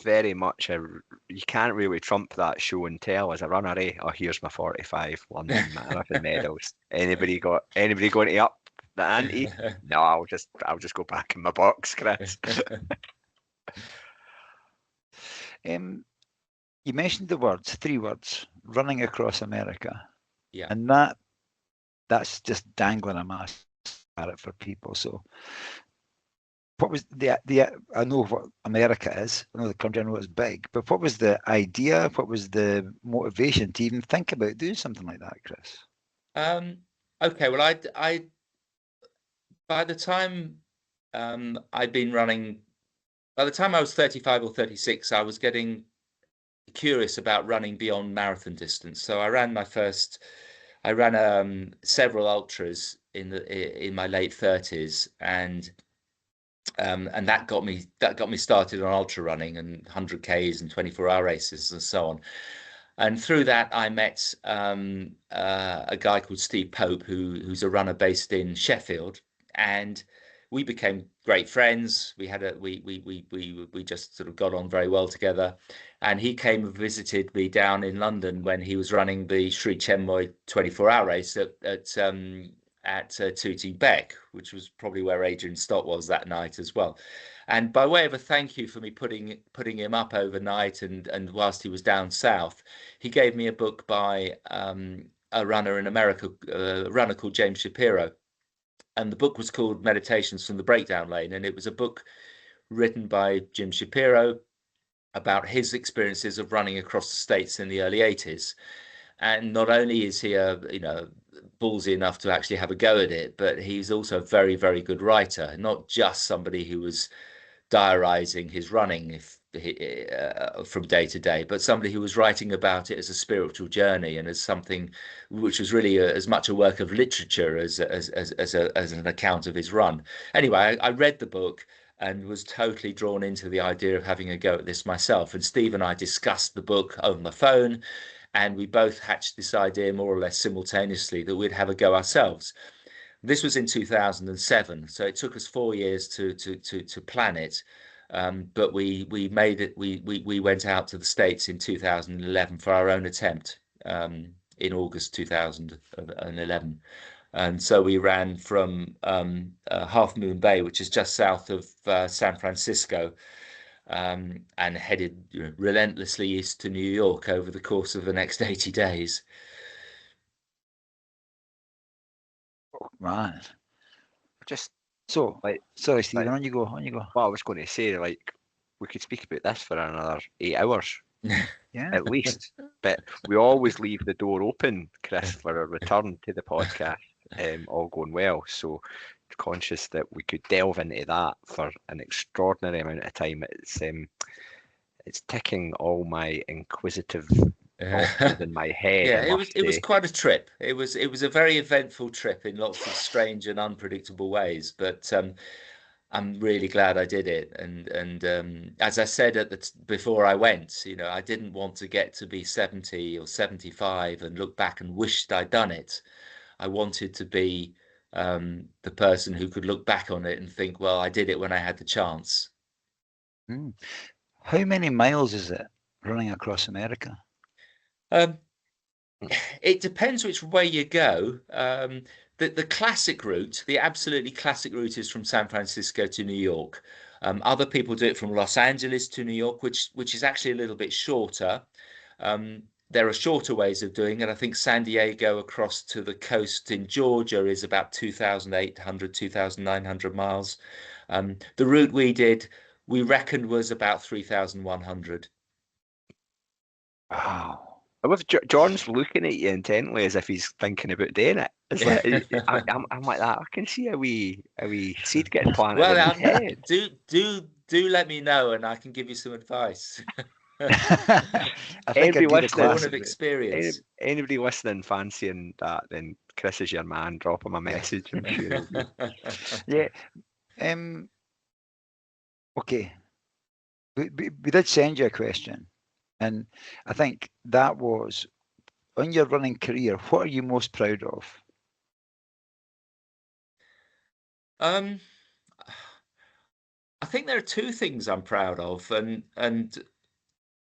very much you can't really trump that show and tell as a runner, eh? Oh, here's my 45 London Marathon medals. Anybody going to up the ante? No, I'll just go back in my box, Chris. You mentioned three words, running across America. Yeah. And that's just dangling a mask at it for people. So what was I know what America is, I know the country, I know it's big, but what was the idea? What was the motivation to even think about doing something like that, Chris? Okay, well, I by the time I'd been running, by the time I was 35 or 36, I was getting curious about running beyond marathon distance. So I ran several ultras in my late 30s, and that got me started on ultra running and 100Ks and 24-hour races and so on. And through that, I met a guy called Steve Pope, who's a runner based in Sheffield, and we became great friends. We just sort of got on very well together. And he came and visited me down in London when he was running the Sri Chenmoy 24-hour race at Tooting Bec, which was probably where Adrian Stott was that night as well. And by way of a thank you for me putting him up overnight and whilst he was down south, he gave me a book by a runner in America, a runner called James Shapiro. And the book was called Meditations from the Breakdown Lane. And it was a book written by Jim Shapiro about his experiences of running across the States in the early 80s. And not only is he ballsy enough to actually have a go at it, but he's also a very, very good writer, not just somebody who was diarizing his running from day to day, but somebody who was writing about it as a spiritual journey and as something which was really as much a work of literature as an account of his run. Anyway, I read the book and was totally drawn into the idea of having a go at this myself. And Steve and I discussed the book over the phone, and we both hatched this idea more or less simultaneously that we'd have a go ourselves. This was in 2007, so it took us 4 years to plan it. But we made it. We went out to the States in 2011 for our own attempt in August 2011. And so we ran from Half Moon Bay, which is just south of San Francisco, and headed relentlessly east to New York over the course of the next 80 days. Man. Just So, sorry, Stephen, on you go. Well, I was going to say, like, we could speak about this for another 8 hours, at least. But we always leave the door open, Chris, for a return to the podcast, all going well. So, conscious that we could delve into that for an extraordinary amount of time. It's ticking all my inquisitive boxes in my head. Yeah, it was quite a trip. It was a very eventful trip in lots of strange and unpredictable ways. But I'm really glad I did it. And as I said before I went, I didn't want to get to be 70 or 75 and look back and wished I'd done it. I wanted to be the person who could look back on it and think, well, I did it when I had the chance. Mm. How many miles is it running across America? Um, it depends which way you go. The classic route, the absolutely classic route, is from San Francisco to New York. Other people do it from Los Angeles to New York, which is actually a little bit shorter. There are shorter ways of doing it. I think San Diego across to the coast in Georgia is about 2,800, 2,900 miles. The route we did, we reckoned was about 3,100. Wow. With John's looking at you intently as if he's thinking about doing it. It's like I'm like that. I can see a wee seed getting planted Well, in his head. do let me know, and I can give you some advice. I think Anybody I'd do the listening, Born of classic. experience. anybody listening fancying that, then Chris is your man. Drop him a message. I'm sure he'll be. Yeah. Okay. We did send you a question, and I think that was on your running career. What are you most proud of? Um, I think there are two things I'm proud of, and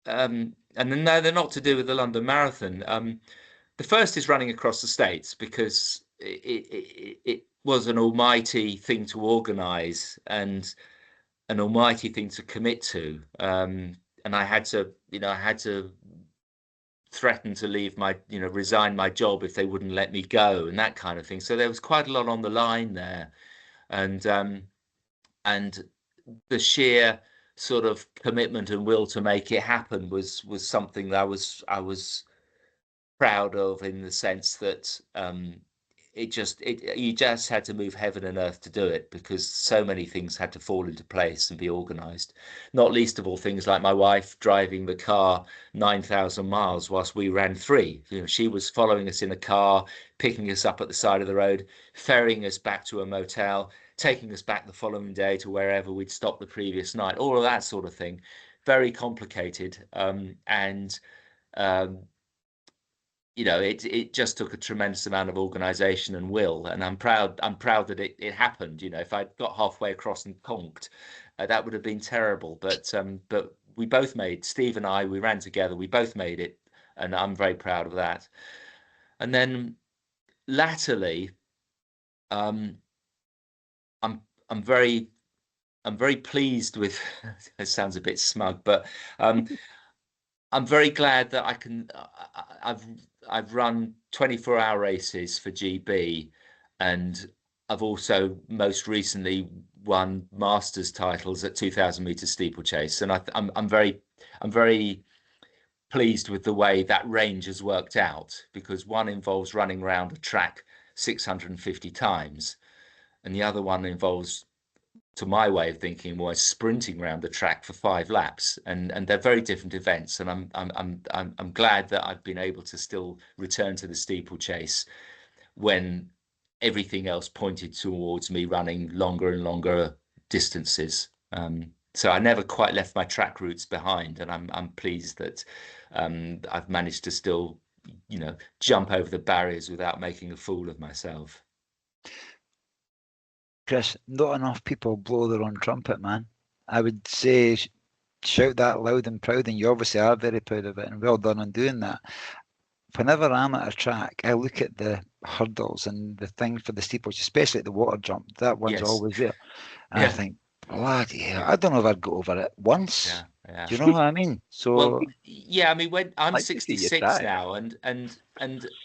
no, they're not to do with the London Marathon. The first is running across the States because it was an almighty thing to organise and an almighty thing to commit to. And I had to threaten to leave resign my job if they wouldn't let me go and that kind of thing. So there was quite a lot on the line there, and and the sheer sort of commitment and will to make it happen was something that I was proud of, in the sense that you just had to move heaven and earth to do it, because so many things had to fall into place and be organized, not least of all things like my wife driving the car 9,000 miles whilst we ran three. She was following us in a car, picking us up at the side of the road, ferrying us back to a motel, taking us back the following day to wherever we'd stopped the previous night, all of that sort of thing. Very complicated. And um, it just took a tremendous amount of organization and will, and I'm proud that it happened. If I'd got halfway across and conked, that would have been terrible. But we both made, Steve and I, we ran together, we both made it, and I'm very proud of that. And then latterly, um, I'm I'm very I'm very pleased with. It sounds a bit smug, but um, I'm very glad that I've run 24-hour races for GB, and I've also most recently won Masters titles at 2,000 meter steeplechase, and I'm very pleased with the way that range has worked out, because one involves running around a track 650 times, and the other one involves, to my way of thinking, was sprinting around the track for 5 laps, and they're very different events. And I'm glad that I've been able to still return to the steeplechase when everything else pointed towards me running longer and longer distances. So I never quite left my track roots behind, and I'm pleased that I've managed to still, jump over the barriers without making a fool of myself. Chris, not enough people blow their own trumpet, man. I would say shout that loud and proud, and you obviously are very proud of it, and well done on doing that. Whenever I'm at a track, I look at the hurdles and the thing for the steeple, especially at the water jump. That one's Yes. always there. And I Yeah. think, bloody hell, I don't know if I'd go over it once. Yeah. Yeah. Do you know what I mean? Well, So, yeah, I mean, when I'm Like to see you 66 try. now, and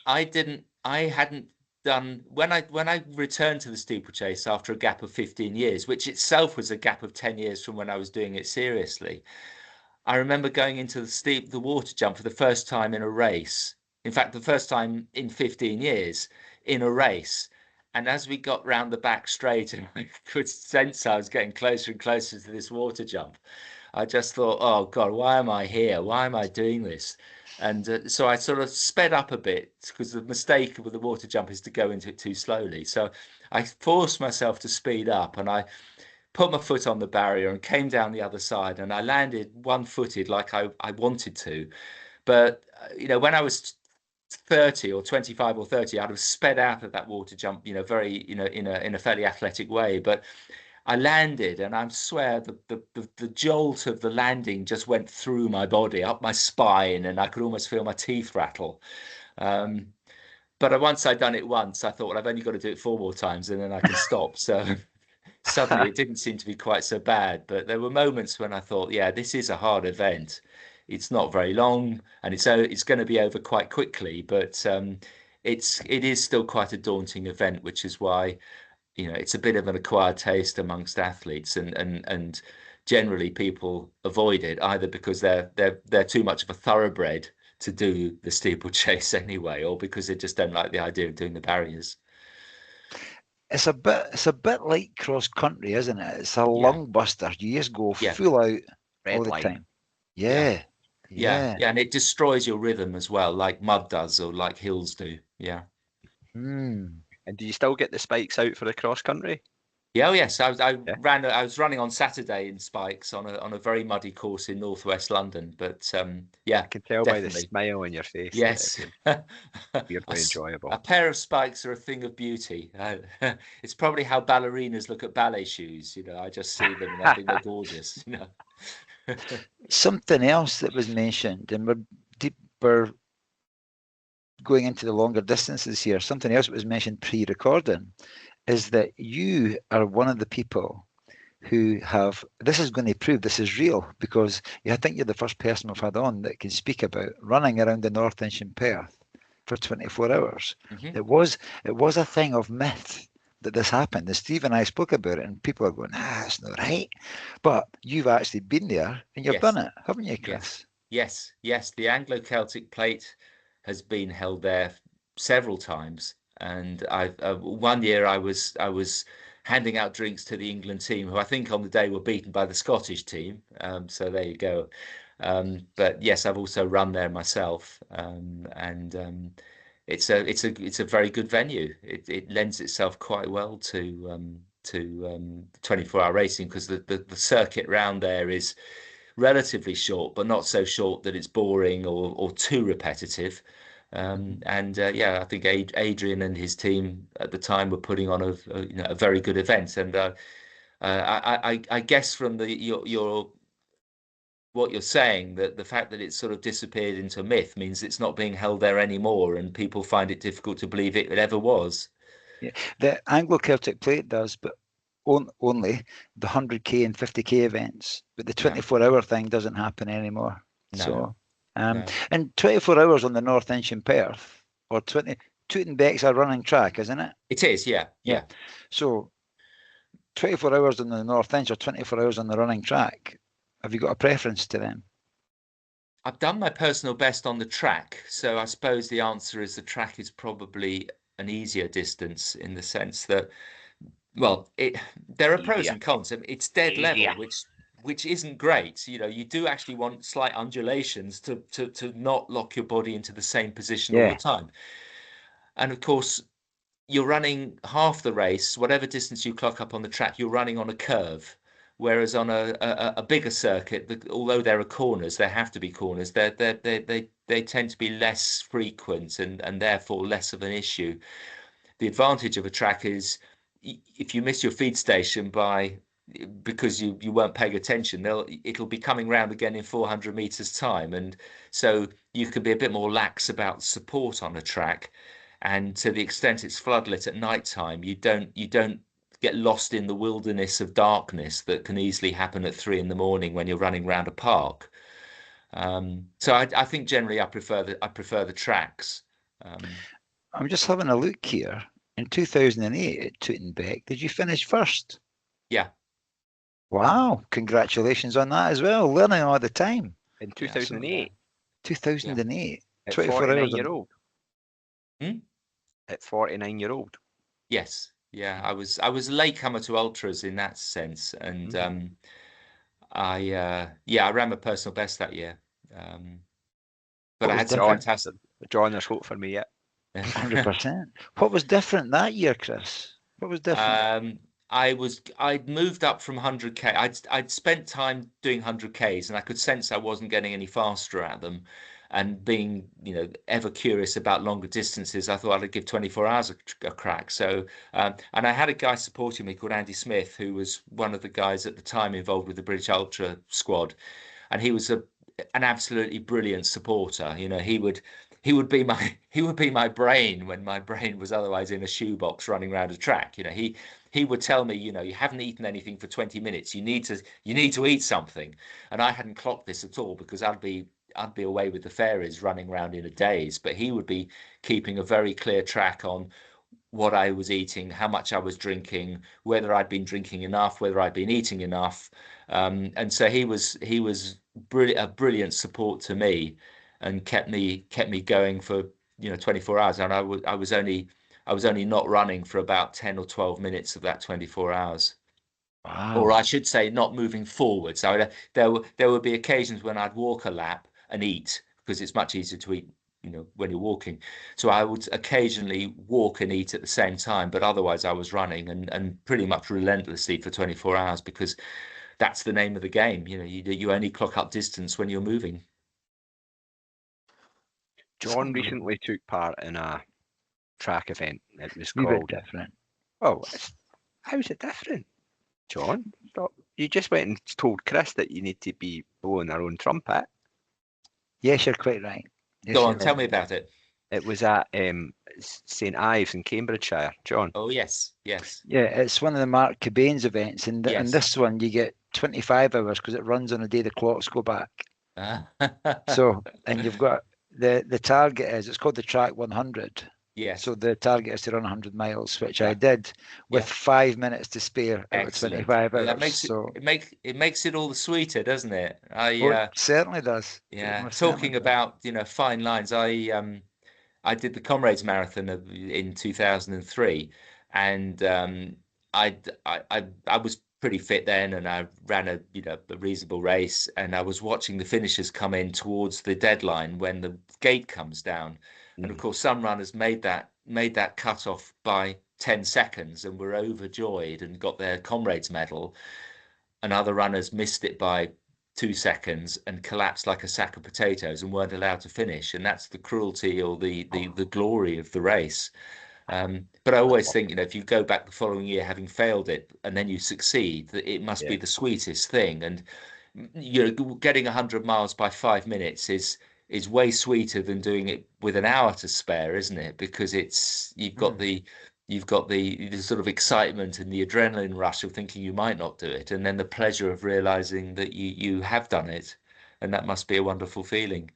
I hadn't done, when I returned to the steeplechase after a gap of 15 years, which itself was a gap of 10 years from when I was doing it seriously. I remember going into the water jump for the first time in a race. In fact, the first time in 15 years in a race. And as we got round the back straight, and I could sense I was getting closer and closer to this water jump, I just thought, oh God, why am I here? Why am I doing this? And so I sort of sped up a bit, because the mistake with the water jump is to go into it too slowly. So I forced myself to speed up, and I put my foot on the barrier and came down the other side, and I landed one-footed like I wanted to. But when I was 30 or 25 or 30, I'd have sped out of that water jump, very, in a fairly athletic way. But I landed, and I swear the jolt of the landing just went through my body, up my spine, and I could almost feel my teeth rattle. But once I'd done it once, I thought, well, I've only got to do it 4 more times, and then I can stop. So suddenly it didn't seem to be quite so bad. But there were moments when I thought, yeah, this is a hard event. It's not very long, and it's going to be over quite quickly. But it is still quite a daunting event, which is why it's a bit of an acquired taste amongst athletes, and generally people avoid it either because they're too much of a thoroughbred to do the steeplechase anyway, or because they just don't like the idea of doing the barriers. It's a bit like cross country, isn't it? It's a Yeah. lung buster. You just go Yeah. full out Red all the line. time. Yeah. And it destroys your rhythm as well, like mud does or like hills do. Yeah. Hmm. And do you still get the spikes out for the cross country? Yeah, oh yes. I Yeah. was running on Saturday in spikes on a very muddy course in northwest London. But yeah, I can tell by the definitely. smile on your face. Yes. Weirdly enjoyable. A pair of spikes are a thing of beauty. It's probably how ballerinas look at ballet shoes. I just see them and I think they're gorgeous. Something else that was mentioned, and we're deeper going into the longer distances here. Something else that was mentioned pre-recording is that you are one of the people who have, this is going to prove this is real, because I think you're the first person we've had on that can speak about running around the North Inch in Perth for 24 hours. Mm-hmm. It was a thing of myth that this happened. And Steve and I spoke about it, and people are going, that's not right. But you've actually been there and you've done it, haven't you, Chris? Yes. The Anglo-Celtic plate has been held there several times, and one year I was handing out drinks to the England team, who I think on the day were beaten by the Scottish team. So there you go. But yes, I've also run there myself, and it's a very good venue. It lends itself quite well to 24-hour racing, because the circuit round there is relatively short, but not so short that it's boring or too repetitive. And I think Adrian and his team at the time were putting on a very good event. And I guess from your what you're saying, that the fact that it's sort of disappeared into myth means it's not being held there anymore, and people find it difficult to believe it ever was. Yeah, the Anglo-Celtic plate does, but only the 100k and 50k events. But the 24-hour thing doesn't happen anymore. No. So, No. and 24 hours on the North Inch in Perth, or 20, Tootenbeck's a running track, isn't it? It is, yeah. So 24 hours on the North Inch or 24 hours on the running track, have you got a preference to them? I've done my personal best on the track, so I suppose the answer is the track is probably an easier distance, in the sense that, well, there are pros and cons. It's dead level, which isn't great. You do actually want slight undulations to not lock your body into the same position all the time. And of course, you're running half the race, whatever distance you clock up on the track, you're running on a curve. Whereas on a bigger circuit, although there are corners, there have to be corners. They tend to be less frequent and therefore less of an issue. The advantage of a track is, if you miss your feed station because you weren't paying attention, it'll be coming round again in 400 meters time, and so you can be a bit more lax about support on a track. And to the extent it's floodlit at night time, you don't get lost in the wilderness of darkness that can easily happen at 3 a.m. when you're running around a park. So I think generally I prefer the tracks. I'm just having a look here. In 2008 at Tootenbeck, did you finish first? Yeah. Wow! Congratulations on that as well. Learning all the time. In 2008. 2008. At 24 hours. 49-year-old. At 49-year-old. Yes. Yeah, I was a latecomer to ultras in that sense, and I ran my personal best that year. But I had some fantastic. John, there's hope for me yet. 100%. What was different that year, Chris? What was different? I'd moved up from 100K. I'd spent time doing 100Ks, and I could sense I wasn't getting any faster at them. And being, ever curious about longer distances, I thought I'd give 24 hours a crack. So, and I had a guy supporting me called Andy Smith, who was one of the guys at the time involved with the British Ultra squad, and he was an absolutely brilliant supporter. He would be my brain when my brain was otherwise in a shoebox running around a track. He would tell me, you haven't eaten anything for 20 minutes. You need to eat something. And I hadn't clocked this at all because I'd be away with the fairies running around in a daze, but he would be keeping a very clear track on what I was eating, how much I was drinking, whether I'd been drinking enough, whether I'd been eating enough. And so he was a brilliant support to me, and kept me going for 24 hours. And I was only not running for about 10 or 12 minutes of that 24 hours. Or Wow. I should say, not moving forward. So there would be occasions when I'd walk a lap and eat, because it's much easier to eat, when you're walking. So I would occasionally walk and eat at the same time, but otherwise I was running, and pretty much relentlessly for 24 hours, because that's the name of the game. You only clock up distance when you're moving. It's John unbelievable. recently took part in a track event. It was Wee bit called. different. Oh, how's it different, John? Stop. You just went and told Chris that you need to be blowing their own trumpet. Yes, you're quite right. Yes, Go you're on, tell right. me about it. It was at St Ives in Cambridgeshire, John. Oh, yes, yes, Yeah, it's one of the Mark Cubane's events, and yes. this one you get 25 hours because it runs on a day the clocks go back. Ah, So, and you've got the target it's called the Track 100. yes, So the target is to run 100 miles, which I yeah, did with yeah. 5 minutes to spare out of Excellent. 25 Well, that hours. makes it So, it makes it all the sweeter, doesn't it? oh, it certainly does. It Yeah. most certainly Talking does. about, fine lines. I did the Comrades Marathon in 2003, and I was pretty fit then, and I ran a reasonable race, and I was watching the finishers come in towards the deadline when the gate comes down, and of course some runners made that cut off by 10 seconds and were overjoyed and got their Comrades medal, and other runners missed it by 2 seconds and collapsed like a sack of potatoes and weren't allowed to finish. And that's the cruelty or the glory of the race. But I always think, if you go back the following year having failed it and then you succeed, that it must Yeah. be the sweetest thing. And getting 100 miles by 5 minutes is way sweeter than doing it with an hour to spare, isn't it? Because you've got the sort of excitement and the adrenaline rush of thinking you might not do it, and then the pleasure of realizing that you have done it, and that must be a wonderful feeling.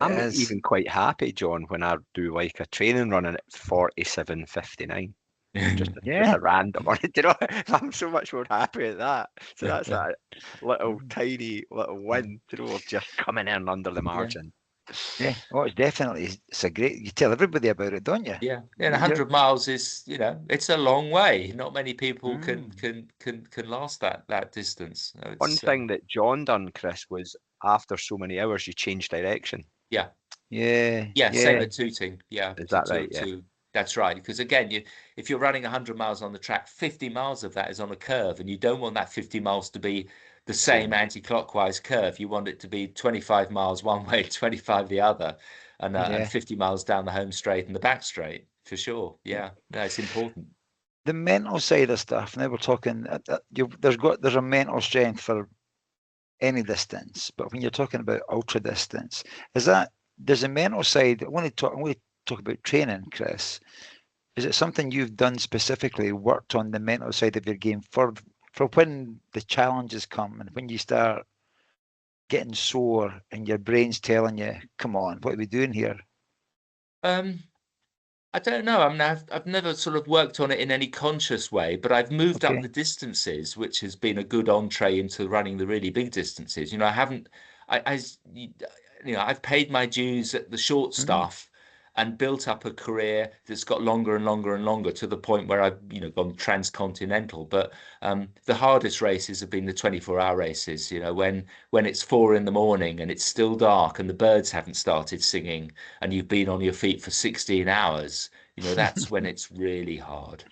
It I'm is. even quite happy, John, when I do like a training run and it's 47:59. Just Yeah. a random one. You know, I'm so much more happy at that. So that's that little tiny little win, of just coming in under the Yeah. margin. Yeah. Oh, it's a great, you tell everybody about it, don't you? Yeah, and You're, 100 miles is, it's a long way. Not many people can mm, last that distance. So One it's thing that John done, Chris, was after so many hours, you changed direction. yeah. yeah. Yeah, same Yeah. at Tooting. Yeah, Is to that to right? Yeah. to that's right. Because again, if you're running 100 miles on the track, 50 miles of that is on a curve, and you don't want that 50 miles to be the same Same. anti-clockwise curve. You want it to be 25 miles one way, 25 the other, and Yeah. 50 miles down the home straight and the back straight for sure. Yeah. Yeah, no, it's important. The mental side of stuff. Now we're talking. There's a mental strength for any distance, but when you're talking about ultra distance, is that there's a mental side? I want to talk about training, Chris. Is it something you've done specifically, worked on the mental side of your game for when the challenges come and when you start getting sore and your brain's telling you, "Come on, what are we doing here?" Um, I don't know. I mean, I've never sort of worked on it in any conscious way, but I've moved up Okay. the distances, which has been a good entree into running the really big distances. I haven't, I've paid my dues at the short Mm, stuff and built up a career that's got longer and longer and longer to the point where I've, gone transcontinental. But the hardest races have been the 24-hour races, when it's 4 in the morning and it's still dark and the birds haven't started singing and you've been on your feet for 16 hours. That's when it's really hard.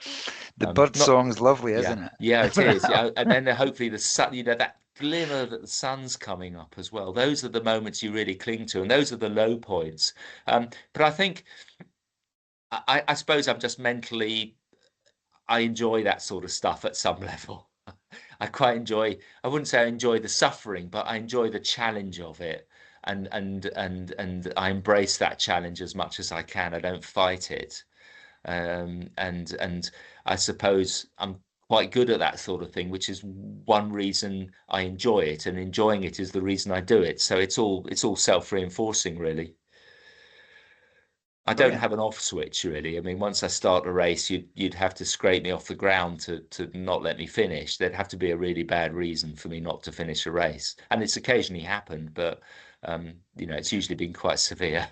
The bird song's lovely, isn't it? Yeah, it is. Yeah, and then hopefully the sun, that glimmer that the sun's coming up as well. Those are the moments you really cling to, and those are the low points. But I think, I suppose I'm just mentally, I enjoy that sort of stuff at some level. I quite enjoy, I wouldn't say I enjoy the suffering, but I enjoy the challenge of it. And I embrace that challenge as much as I can. I don't fight it. And I suppose I'm quite good at that sort of thing, which is one reason I enjoy it, and enjoying it is the reason I do it. So it's all self-reinforcing, really. I don't have an off switch, really. I mean, once I start a race, you'd have to scrape me off the ground to not let me finish. There'd have to be a really bad reason for me not to finish a race, and it's occasionally happened, but it's usually been quite severe.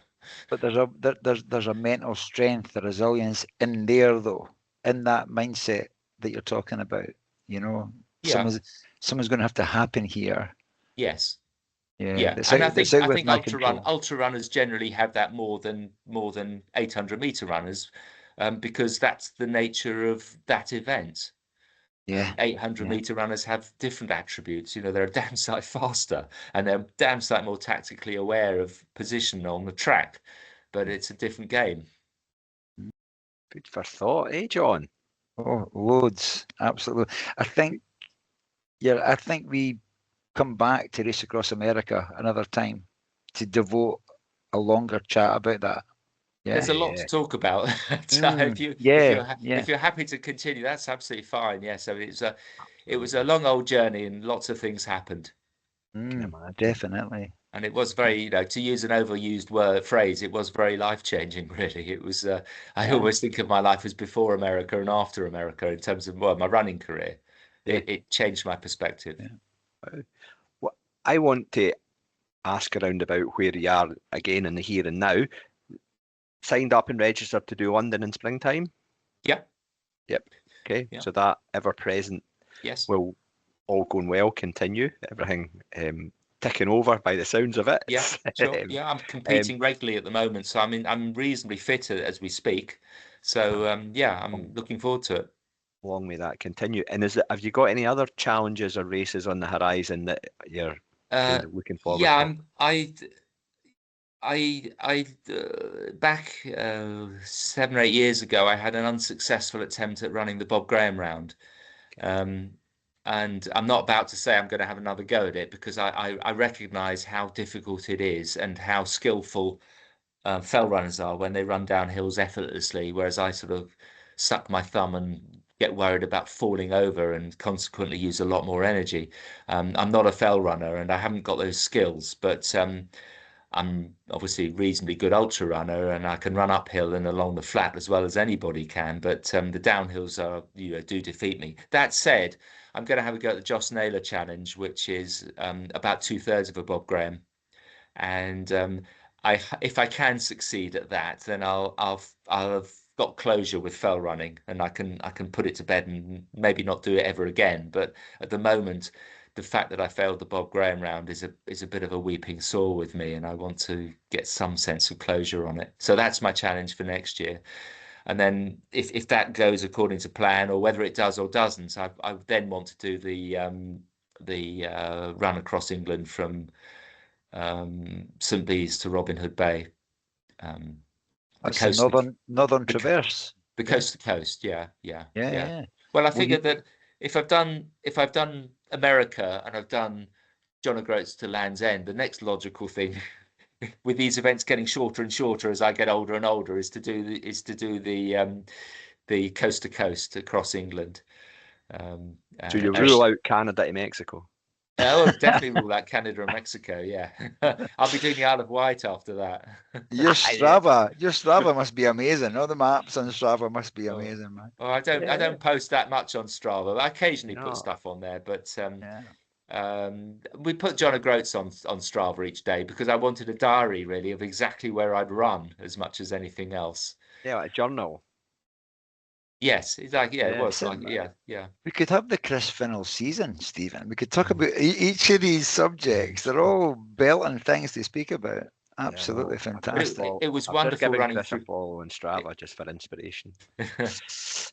But there's a mental strength, a resilience in there, though, in that mindset that you're talking about. Someone's going to have to happen here. Yes. Yeah. And I think ultra runners generally have that more than 800-meter runners, because that's the nature of that event. Yeah. 800-meter runners have different attributes. They're a damn sight faster, and they're damn sight more tactically aware of position on the track, but it's a different game. Food for thought, John? Oh, loads. Absolutely. I think we come back to Race Across America another time to devote a longer chat about that. Yeah, there's a lot to talk about. If you're happy to continue, that's absolutely fine. Yeah, so it was a long old journey, and lots of things happened. Definitely. And it was very, to use an overused phrase, it was very life-changing, really. It was, I always think of my life as before America and after America in terms of, my running career. Yeah. It changed my perspective. Yeah. Well, I want to ask around about where you are again in the here and now. Signed up and registered to do London in springtime? Yeah. Yep. Okay. Yeah. So that ever-present, will, all going well, continue. Everything ticking over by the sounds of it. Yeah, sure. Yeah, I'm competing regularly at the moment, so I'm reasonably fit as we speak. So I'm looking forward to it. Long may that continue. And have you got any other challenges or races on the horizon that you're kind of looking forward to? I back 7 or 8 years ago, I had an unsuccessful attempt at running the Bob Graham round. And I'm not about to say I'm going to have another go at it, because I recognise how difficult it is and how skillful fell runners are when they run down hills effortlessly, whereas I sort of suck my thumb and get worried about falling over and consequently use a lot more energy. I'm not a fell runner and I haven't got those skills, but I'm obviously a reasonably good ultra runner, and I can run uphill and along the flat as well as anybody can. But the downhills do defeat me. That said, I'm going to have a go at the Joss Naylor Challenge, which is about 2/3 of a Bob Graham, and if I can succeed at that, then I'll have got closure with fell running, and I can put it to bed and maybe not do it ever again. But at the moment, the fact that I failed the Bob Graham round is a bit of a weeping sore with me, and I want to get some sense of closure on it. So that's my challenge for next year. And then if that goes according to plan, or whether it does or doesn't, I then want to do the run across England from St. Bees to Robin Hood Bay. That's the northern traverse. The coast to coast, yeah. Well, I figured that if I've done America and I've done John O'Groats to Land's End, the next logical thing with these events getting shorter and shorter as I get older and older is to do the coast to coast across England. So you rule out Canada to Mexico? I'll definitely rule out Canada and Mexico. Yeah, I'll be doing the Isle of Wight after that. Your Strava must be amazing. All the maps on Strava must be amazing, man. Well, I don't post that much on Strava. I occasionally put stuff on there, but we put John O'Groats on Strava each day because I wanted a diary really of exactly where I'd run as much as anything else. Yeah, like a journal. Yes, exactly. Yeah, it was like yeah. We could have the Chris Finill season, Stephen. We could talk about each of these subjects. They're all belting things to speak about. absolutely But fantastic. It was I've just wonderful given running Chris a through. follow on Strava just for inspiration.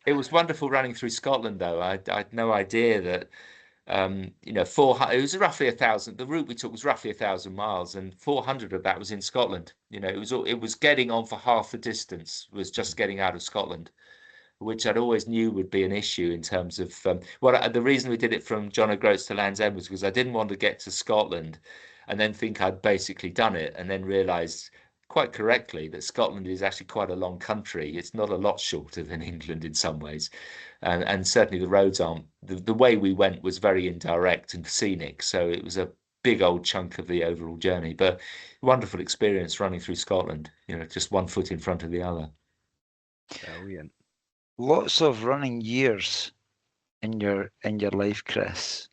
It was wonderful running through Scotland, though. I'd no idea that, you know, 400, it was roughly 1,000. The route we took was roughly 1,000 miles, and 400 of that was in Scotland. You know, it was getting on for half the distance, was just getting out of Scotland, which I'd always knew would be an issue in terms of, well, the reason we did it from John O'Groats to Land's End was because I didn't want to get to Scotland and then think I'd basically done it, and then realised quite correctly that Scotland is actually quite a long country. It's not a lot shorter than England in some ways. And certainly the roads aren't, the way we went was very indirect and scenic. So it was a big old chunk of the overall journey, but wonderful experience running through Scotland, you know, just one foot in front of the other. Brilliant. Lots of running years in your life, Chris.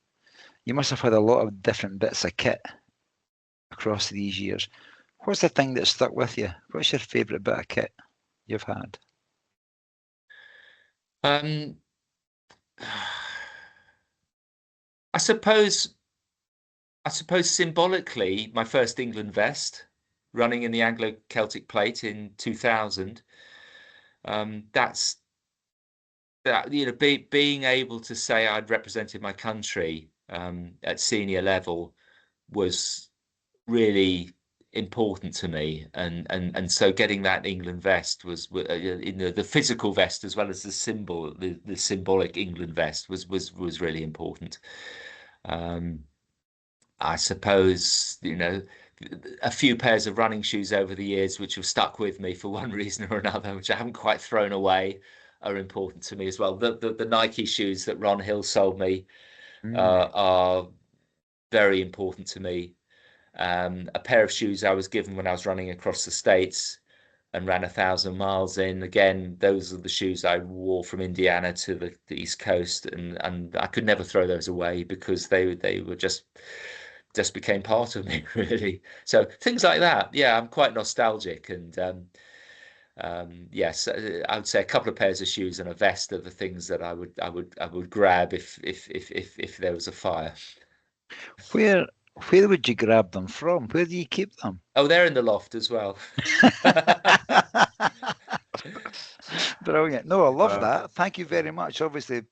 You must have had a lot of different bits of kit across these years. What's the thing that stuck with you? What's your favourite bit of kit you've had? Um, I suppose symbolically, my first England vest, running in the Anglo-Celtic Plate in 2000. That's that, you know, being able to say I'd represented my country at senior level was really important to me, and so getting that England vest was, you know, the physical vest as well as the symbolic England vest was really important. I suppose, you know, a few pairs of running shoes over the years which have stuck with me for one reason or another, which I haven't quite thrown away, are important to me as well. The Nike shoes that Ron Hill sold me are very important to me. A pair of shoes I was given when I was running across the States and ran 1,000 miles in. Again, those are the shoes I wore from Indiana to the East Coast, and I could never throw those away because they were just became part of me, really. So things like that. Yeah, I'm quite nostalgic, and yes, I would say a couple of pairs of shoes and a vest are the things that I would grab if there was a fire. Where would you grab them from? Where do you keep them? Oh, they're in the loft as well. Brilliant. No, I love that. Thank you very much. Obviously,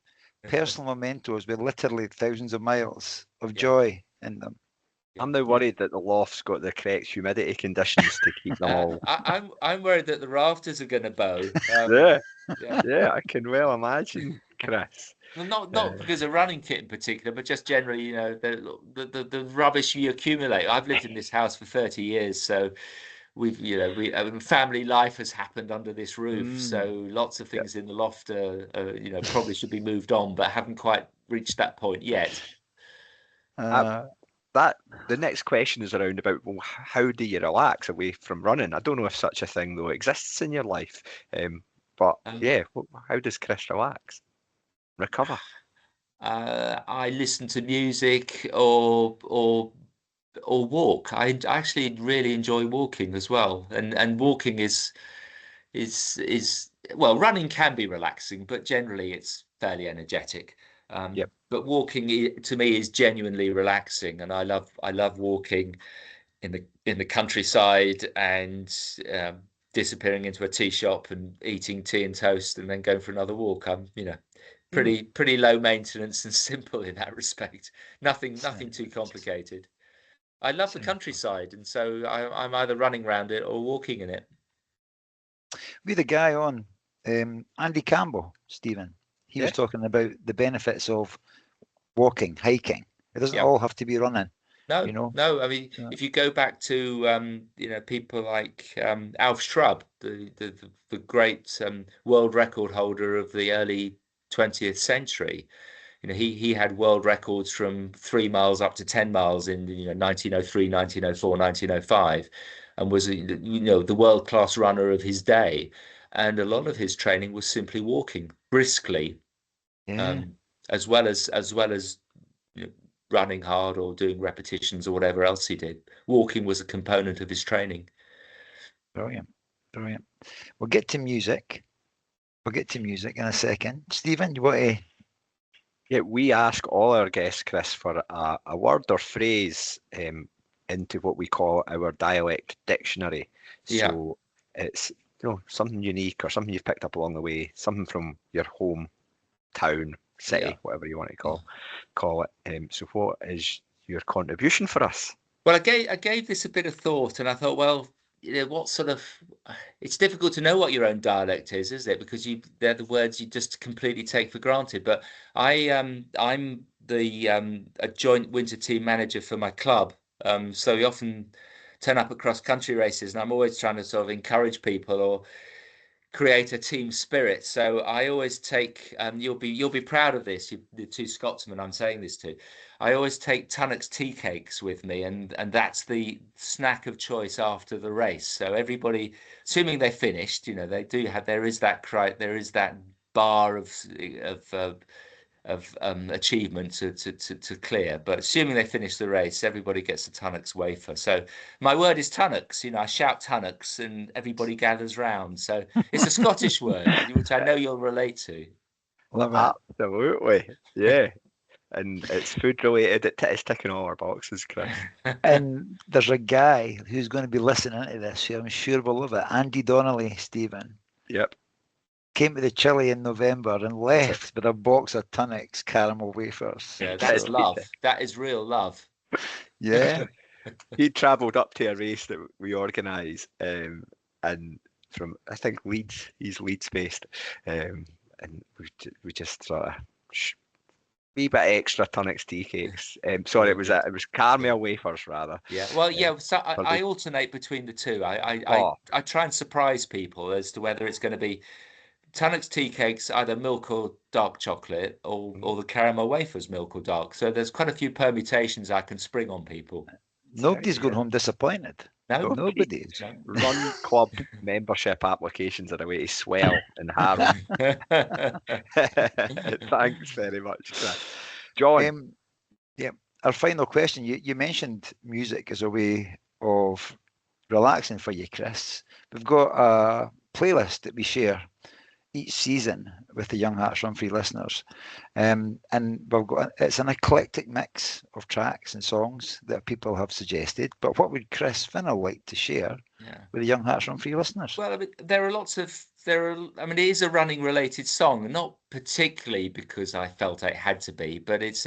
personal mementos with literally thousands of miles of Yeah. joy in them. I'm now worried that the loft's got the correct humidity conditions to keep them all. I'm worried that the rafters are going to bow. Yeah, Yeah. yeah, I can well imagine, Chris. Well, not because of running kit in particular, but just generally, you know, the rubbish you accumulate. I've lived in this house for 30 years, so family life has happened under this roof. So lots of things in the loft you know, probably should be moved on, but haven't quite reached that point yet. The next question is around about, well, how do you relax away from running? I don't know if such a thing though exists in your life, but yeah, how does Chris relax, recover? I listen to music or walk. I actually really enjoy walking as well, and walking is well, running can be relaxing, but generally it's fairly energetic. Yep. But walking to me is genuinely relaxing, and I love walking in the countryside and disappearing into a tea shop and eating tea and toast and then going for another walk. I'm, you know, pretty low maintenance and simple in that respect. Nothing too complicated. I love the countryside, and so I'm either running around it or walking in it. We had a guy on, Andy Campbell, Stephen. He was talking about the benefits of walking, hiking. It doesn't all have to be running. No, you know. no. I mean, if you go back to you know, people like Alf Scrubb, the great world record holder of the early 20th century. You know, he had world records from 3 miles up to 10 miles in, you know, 1903, 1904, 1905, and was, you know, the world class runner of his day. And a lot of his training was simply walking briskly, as well as you know, running hard or doing repetitions or whatever else he did. Walking was a component of his training. Brilliant. We'll get to music. In a second. Stephen, you want to? Yeah, we ask all our guests, Chris, for a word or phrase into what we call our dialect dictionary. Yeah. So it's something unique or something you've picked up along the way, something from your home town, city, Yeah. whatever you want to call it. So what is your contribution for us? Well, I gave this a bit of thought, and I thought, well, what sort of? It's difficult to know what your own dialect is, isn't it? Because they're the words you just completely take for granted. But I'm the a joint winter team manager for my club, so we often turn up at cross country races, and I'm always trying to sort of encourage people or create a team spirit. So I always take, you'll be proud of this, the two Scotsmen I'm saying this to. I always take Tunnock's tea cakes with me, and that's the snack of choice after the race. So everybody, assuming they finished, they do have, there is that bar of achievement to clear. But assuming they finish the race, everybody gets a Tunnock's wafer. So my word is Tunnock's. I shout Tunnock's and everybody gathers round. So it's a Scottish word, which I know you'll relate to. Love it. Absolutely, yeah. And it's food related. It's ticking all our boxes, Chris. And there's a guy who's going to be listening to this who I'm sure will love it. Andy Donnelly, Stephen. Yep. Came to the Chile in November and left with a box of Tunnock's caramel wafers. Yeah, that's love. That is real love. Yeah. He travelled up to a race that we organise, and from, I think, Leeds. He's Leeds based, and we just sort of wee bit extra Tunnock's tea cakes. Sorry, it was caramel wafers rather. Yeah, well, yeah. So I alternate between the two. I try and surprise people as to whether it's going to be Tunnock's tea cakes, either milk or dark chocolate, or the caramel wafers, milk or dark. So there's quite a few permutations I can spring on people. Nobody's going home disappointed. No, nobody's. No. Run club membership applications are a way to swell in Harrow. Thanks very much, Chris. John. Yeah, our final question. You mentioned music as a way of relaxing for you, Chris. We've got a playlist that we share each season with the Young Hearts Run Free listeners, and it's an eclectic mix of tracks and songs that people have suggested. But what would Chris Finill like to share with the Young Hearts Run Free listeners? Well, I mean, it is a running related song, not particularly because I felt it had to be, but it's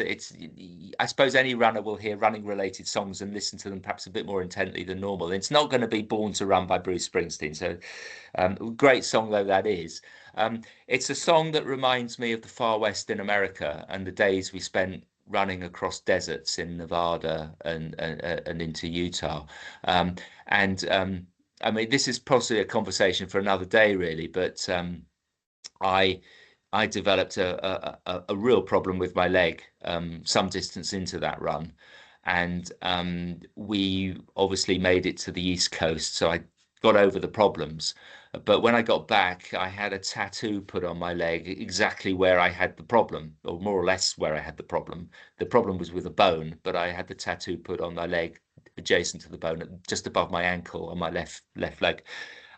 I suppose any runner will hear running related songs and listen to them perhaps a bit more intently than normal. It's not going to be Born to Run by Bruce Springsteen. So great song though that is. It's a song that reminds me of the Far West in America and the days we spent running across deserts in Nevada and into Utah. I mean, this is possibly a conversation for another day, really, but I developed a real problem with my leg some distance into that run. And we obviously made it to the East Coast, so I got over the problems. But when I got back, I had a tattoo put on my leg exactly where I had the problem, or more or less where I had the problem. The problem was with a bone, but I had the tattoo put on my leg adjacent to the bone, just above my ankle on my left leg.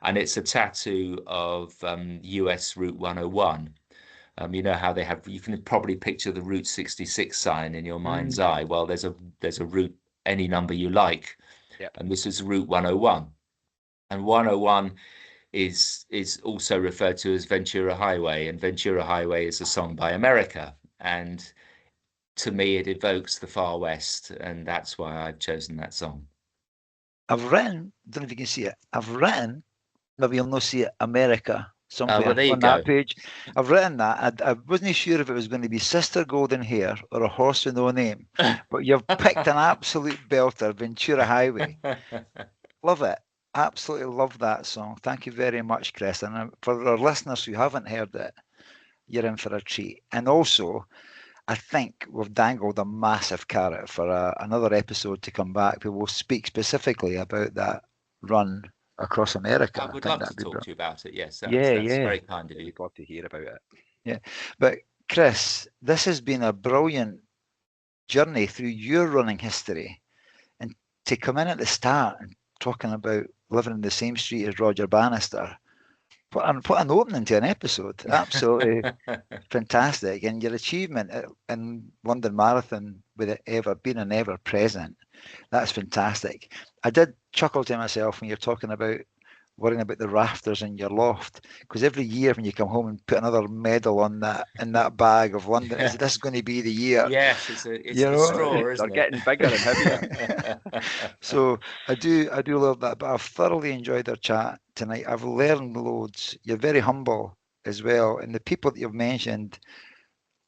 And it's a tattoo of US Route 101. You know how you can probably picture the Route 66 sign in your mind's eye. Well, there's a route, any number you like. Yep. And this is Route 101. And 101 is also referred to as Ventura Highway, and Ventura Highway is a song by America. And to me, it evokes the Far West, and that's why I've chosen that song. I've written, don't know if you can see it, maybe you'll not see it, America somewhere on that page. I've written that. I wasn't sure if it was going to be Sister Golden Hair or A Horse with No Name, but you've picked an absolute belter, Ventura Highway. Love it. Absolutely love that song. Thank you very much, Chris. And for our listeners who haven't heard it, you're in for a treat. And also, I think we've dangled a massive carrot for another episode to come back. We will speak specifically about that run across America. I would love to talk to you about it. Yes, that's very kind of you. I'd love to hear about it. Yeah, but Chris, this has been a brilliant journey through your running history, and to come in at the start and talking about living in the same street as Roger Bannister, put an opening to an episode. Absolutely fantastic. And your achievement in London Marathon with it ever being an ever present. That's fantastic. I did chuckle to myself when you're talking about worrying about the rafters in your loft, because every year when you come home and put another medal on that in that bag of London, is this going to be the year? Yes, it's You the know, straw, They're isn't it? getting bigger and heavier. so I do love that. But I've thoroughly enjoyed our chat tonight. I've learned loads. You're very humble as well, and the people that you've mentioned,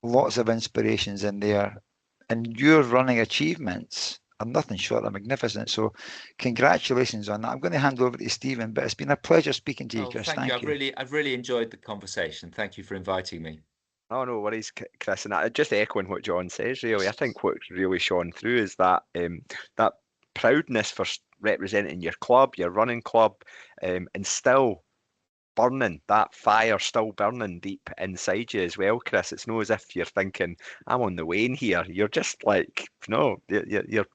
lots of inspirations in there, and your running achievements are nothing short of magnificent. So, congratulations on that. I'm going to hand over to Stephen, but it's been a pleasure speaking to you, Oh, Chris. thank you. Thank you. I've really enjoyed the conversation. Thank you for inviting me. Oh, no worries, Chris. And just echoing what John says, really, I think what's really shone through is that that proudness for representing your club, your running club, and still burning, that fire still burning deep inside you as well, Chris. It's not as if you're thinking, I'm on the wane here. You're just like, no, you're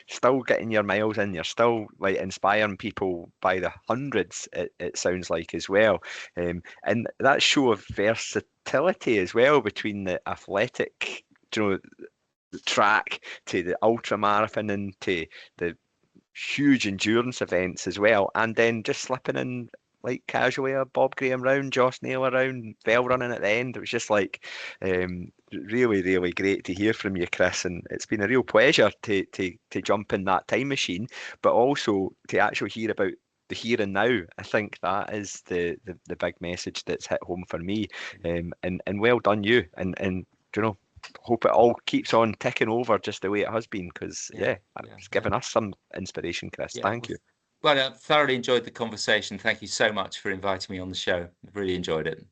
still getting your miles in. You're still like inspiring people by the hundreds, it sounds like as well. And that show of versatility as well between the athletic, the track to the ultra marathon and to the huge endurance events as well, and then just slipping in like casually a Bob Graham round, Josh Neal around, bell running at the end. It was just like really, really great to hear from you, Chris, and it's been a real pleasure to jump in that time machine, but also to actually hear about the here and now. I think that is the big message that's hit home for me. And well done you, and hope it all keeps on ticking over just the way it has been, because it's given us some inspiration, Chris. Thank you. Well, I thoroughly enjoyed the conversation. Thank you so much for inviting me on the show. I've really enjoyed it.